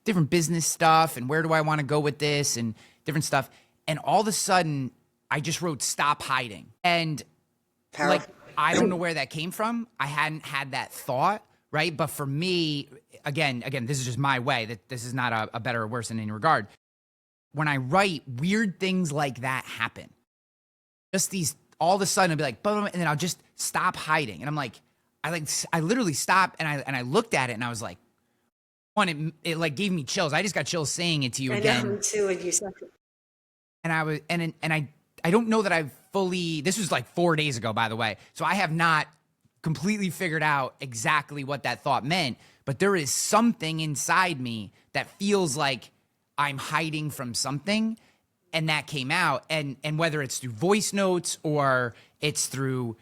different business stuff, and where do I want to go with this, and different stuff. And all of a sudden I just wrote "stop hiding." And Powerful. like, I don't know where that came from. I hadn't had that thought, right? But for me, again, this is just my way. That this is not a better or worse in any regard. When I write, weird things like that happen. Just these, all of a sudden I'll be like, boom, and then I'll just stop hiding. And I'm like, I literally stopped, and I looked at it, and I was like, it like gave me chills. I just got chills saying it to you again. I know, too, when you said it. And I was, and I don't know that I've fully, this was like 4 days ago, by the way. So I have not completely figured out exactly what that thought meant, but there is something inside me that feels like I'm hiding from something, and that came out. And whether it's through voice notes or it's through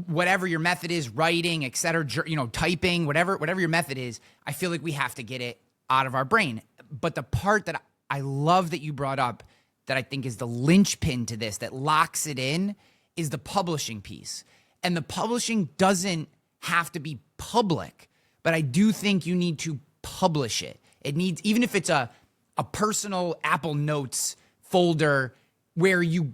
whatever your method is, writing, et cetera, typing, whatever your method is, I feel like we have to get it out of our brain. But the part that I love that you brought up, that I think is the linchpin to this, that locks it in, is the publishing piece. And the publishing doesn't have to be public, but I do think you need to publish it. It needs, even if it's a personal Apple Notes folder where you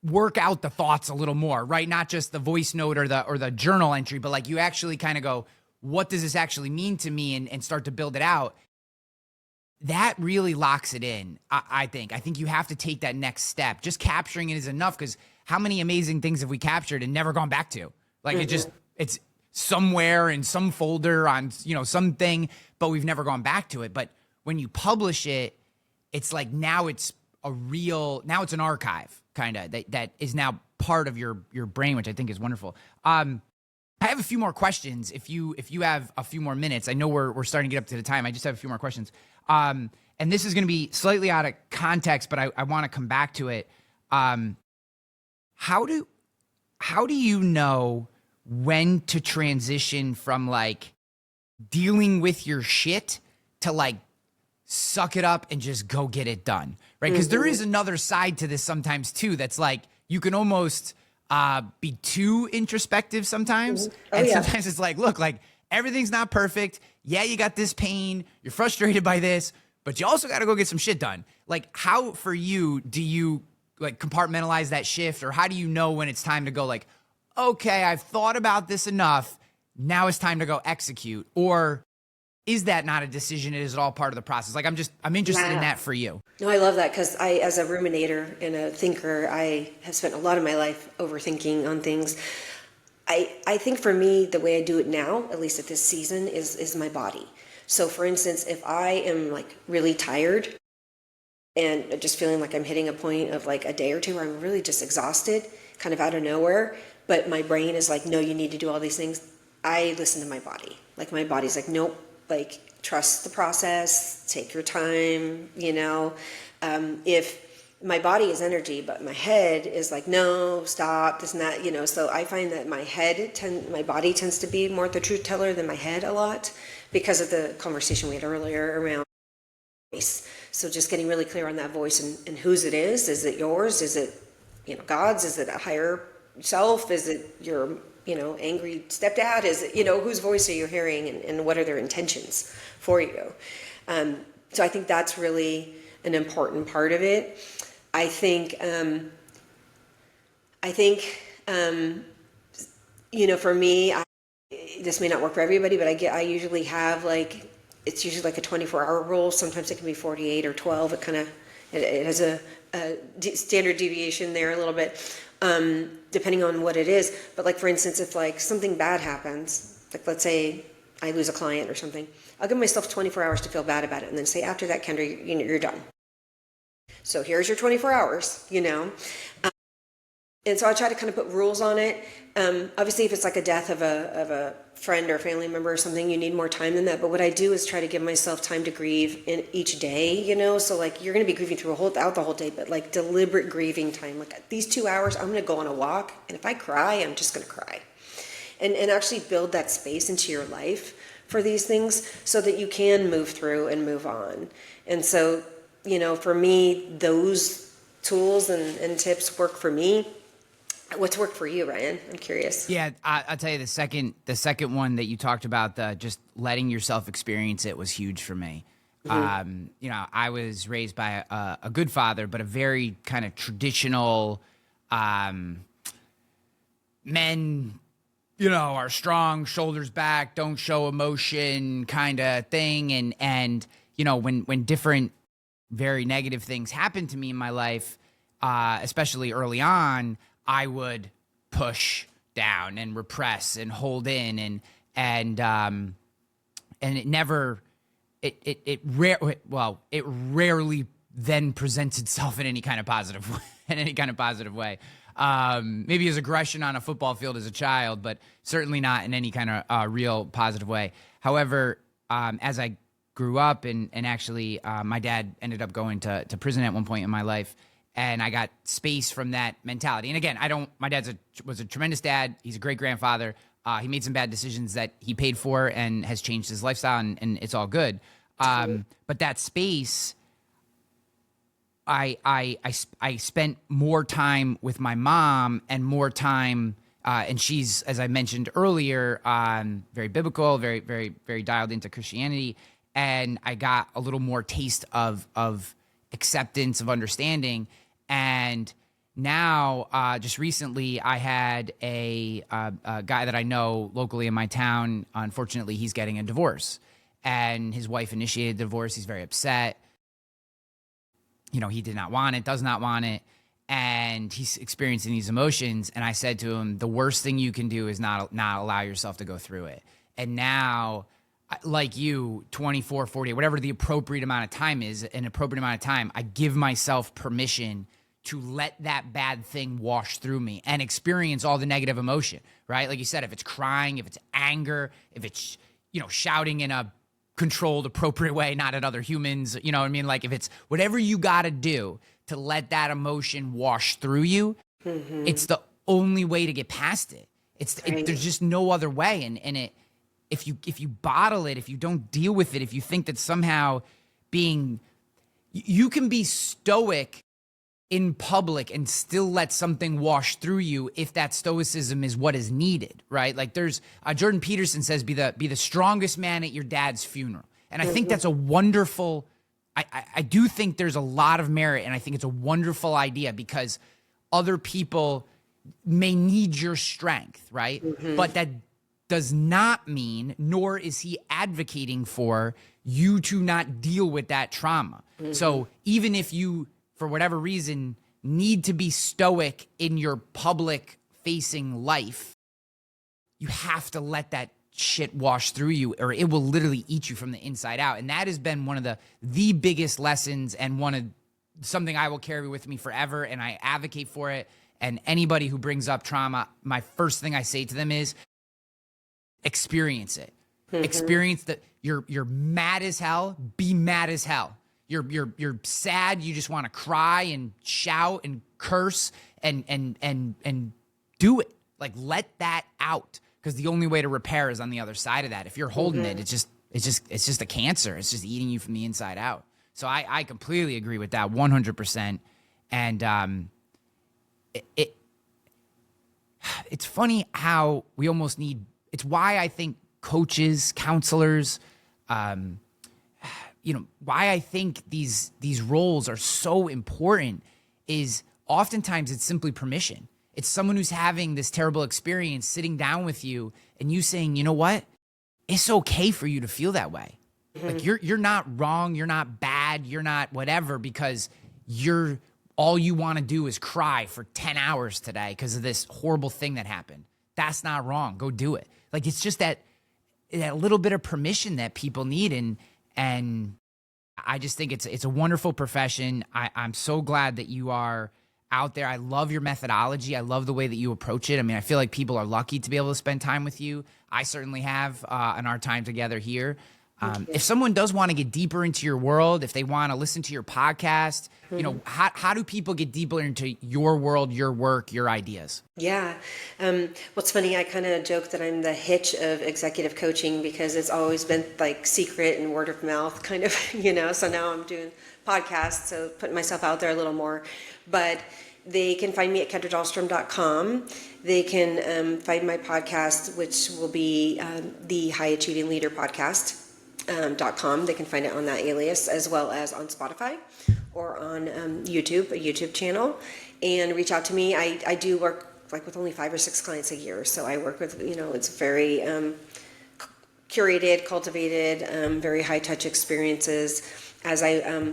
work out the thoughts a little more, right? Not just the voice note or the journal entry, but like you actually kind of go, what does this actually mean to me, and start to build it out. That really locks it in, I think. I think you have to take that next step. Just capturing it is enough, because how many amazing things have we captured and never gone back to? Like, it's somewhere in some folder on, something, but we've never gone back to it. But when you publish it, it's like now it's an archive, kind of, that is now part of your brain, which I think is wonderful. I have a few more questions. If you have a few more minutes, I know we're starting to get up to the time. I just have a few more questions. And this is going to be slightly out of context, but I want to come back to it. How do you know when to transition from like dealing with your shit to like suck it up and just go get it done, right? Because there is another side to this sometimes too. That's like, you can almost be too introspective sometimes. And sometimes it's like, look, like, everything's not perfect. Yeah, you got this pain. You're frustrated by this, but you also got to go get some shit done. Like, how for you do you like compartmentalize that shift, or how do you know when it's time to go like, okay, I've thought about this enough. Now it's time to go execute? Or is that not a decision? Is it all part of the process? Like, I'm interested in that for you. No, I love that, because as a ruminator and a thinker, I have spent a lot of my life overthinking on things. I think for me, the way I do it now, at least at this season, is my body. So for instance, if I am like really tired and just feeling like I'm hitting a point of like a day or two where I'm really just exhausted, kind of out of nowhere, but my brain is like, no, you need to do all these things, I listen to my body. Like, my body's like, nope, like, trust the process, take your time, if my body is energy, but my head is like, no, stop, this and that, so I find that my body tends to be more the truth teller than my head a lot, because of the conversation we had earlier around voice. So just getting really clear on that voice and whose it is. Is it yours? Is it, God's? Is it a higher self? Is it your, angry stepdad? Is it, whose voice are you hearing, and what are their intentions for you? So I think that's really an important part of it. I think, for me, this may not work for everybody, but I usually have it's usually like a 24-hour rule. Sometimes it can be 48 or 12. It has a standard deviation there a little bit, depending on what it is. But like, for instance, if like something bad happens, like let's say I lose a client or something, I'll give myself 24 hours to feel bad about it. And then say, after that, Kendra, you're done. So here's your 24 hours, And so I try to kind of put rules on it. Obviously, if it's like a death of a friend or family member or something, you need more time than that. But what I do is try to give myself time to grieve in each day, So like you're going to be grieving throughout the whole day, but like deliberate grieving time. Like these 2 hours, I'm going to go on a walk, and if I cry, I'm just going to cry, and actually build that space into your life for these things so that you can move through and move on. And so, for me, those tools and tips work for me. What's worked for you, Ryan? I'm curious. Yeah, I'll tell you the second one that you talked about, the just letting yourself experience it, was huge for me. I was raised by a good father, but a very kind of traditional men, are strong, shoulders back, don't show emotion kind of thing. And when different very negative things happened to me in my life, especially early on, I would push down and repress and hold in and it never it rarely then presents itself in any kind of positive way. Maybe as aggression on a football field as a child, but certainly not in any kind of real positive way. However, as I grew up and actually my dad ended up going to prison at one point in my life. And I got space from that mentality. And again, my dad was a tremendous dad. He's a great grandfather. He made some bad decisions that he paid for and has changed his lifestyle, and it's all good. But that space, I spent more time with my mom and more time, and she's, as I mentioned earlier, very biblical, very, very, very dialed into Christianity. And I got a little more taste of acceptance, of understanding. And now, just recently, I had a guy that I know locally in my town. Unfortunately, he's getting a divorce, and his wife initiated the divorce. He's very upset. He did not want it, does not want it, and he's experiencing these emotions. And I said to him, the worst thing you can do is not allow yourself to go through it. And now, like you, 24, 40, whatever the appropriate amount of time is, an appropriate amount of time, I give myself permission to let that bad thing wash through me and experience all the negative emotion, right? Like you said, if it's crying, if it's anger, if it's, shouting in a controlled, appropriate way, not at other humans, you know what I mean? Like if it's whatever you got to do to let that emotion wash through you, it's the only way to get past it. There's just no other way. And if you bottle it, if you don't deal with it, if you think that somehow you can be stoic in public and still let something wash through you if that stoicism is what is needed, right? Like there's Jordan Peterson says, be the strongest man at your dad's funeral. And I think that's a wonderful, I do think there's a lot of merit, and I think it's a wonderful idea because other people may need your strength, right? But that does not mean, nor is he advocating for you to not deal with that trauma. So even if you, for whatever reason, need to be stoic in your public facing life, you have to let that shit wash through you or it will literally eat you from the inside out. And that has been one of the biggest lessons and something I will carry with me forever. And I advocate for it. And anybody who brings up trauma, my first thing I say to them is experience it. Experience that you're mad as hell, be mad as hell. You're sad, you just want to cry and shout and curse and do it. Like let that out, because the only way to repair is on the other side of that. If you're holding it, it's just a cancer. It's just eating you from the inside out. So I completely agree with that 100%. And it's funny how we almost need. It's why I think coaches, counselors, why I think these roles are so important is oftentimes it's simply permission. It's someone who's having this terrible experience sitting down with you and you saying, you know what? It's okay for you to feel that way. Like you're not wrong, you're not bad, you're not whatever, because all you want to do is cry for 10 hours today because of this horrible thing that happened. That's not wrong. Go do it. Like, it's just that little bit of permission that people need. And I just think it's a wonderful profession. I'm so glad that you are out there. I love your methodology. I love the way that you approach it. I mean, I feel like people are lucky to be able to spend time with you. I certainly have in our time together here. If someone does want to get deeper into your world, if they want to listen to your podcast, how do people get deeper into your world, your work, your ideas? Yeah. Well, it's funny. I kind of joke that I'm the Hitch of executive coaching because it's always been like secret and word of mouth kind of, so now I'm doing podcasts, so putting myself out there a little more. But they can find me at KendraDahlstrom.com. They can find my podcast, which will be the High Achieving Leader Podcast. .com. They can find it on that alias, as well as on Spotify or on YouTube, a YouTube channel, and reach out to me. I do work like with only 5 or 6 clients a year, so I work with it's very curated, cultivated, very high touch experiences as I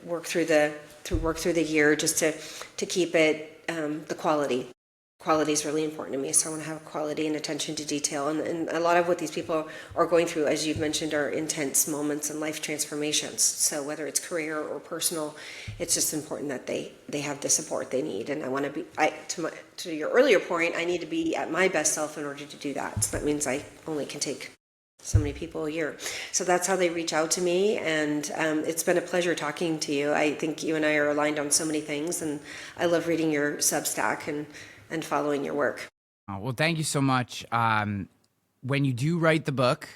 work through the year, just to keep it the quality. Quality is really important to me, so I want to have quality and attention to detail. And a lot of what these people are going through, as you've mentioned, are intense moments and life transformations. So whether it's career or personal, it's just important that they have the support they need. And I want to be, to your earlier point, I need to be at my best self in order to do that. So that means I only can take so many people a year. So that's how they reach out to me. And it's been a pleasure talking to you. I think you and I are aligned on so many things. And I love reading your Substack and following your work. Well, thank you so much. When you do write the book,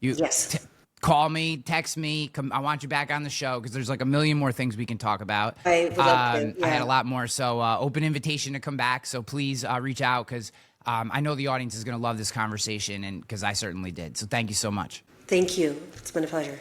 yes. Call me, text me. I want you back on the show because there's like a million more things we can talk about. I would love to, yeah. I had a lot more. So open invitation to come back. So please reach out because I know the audience is going to love this conversation, and because I certainly did. So thank you so much. Thank you. It's been a pleasure.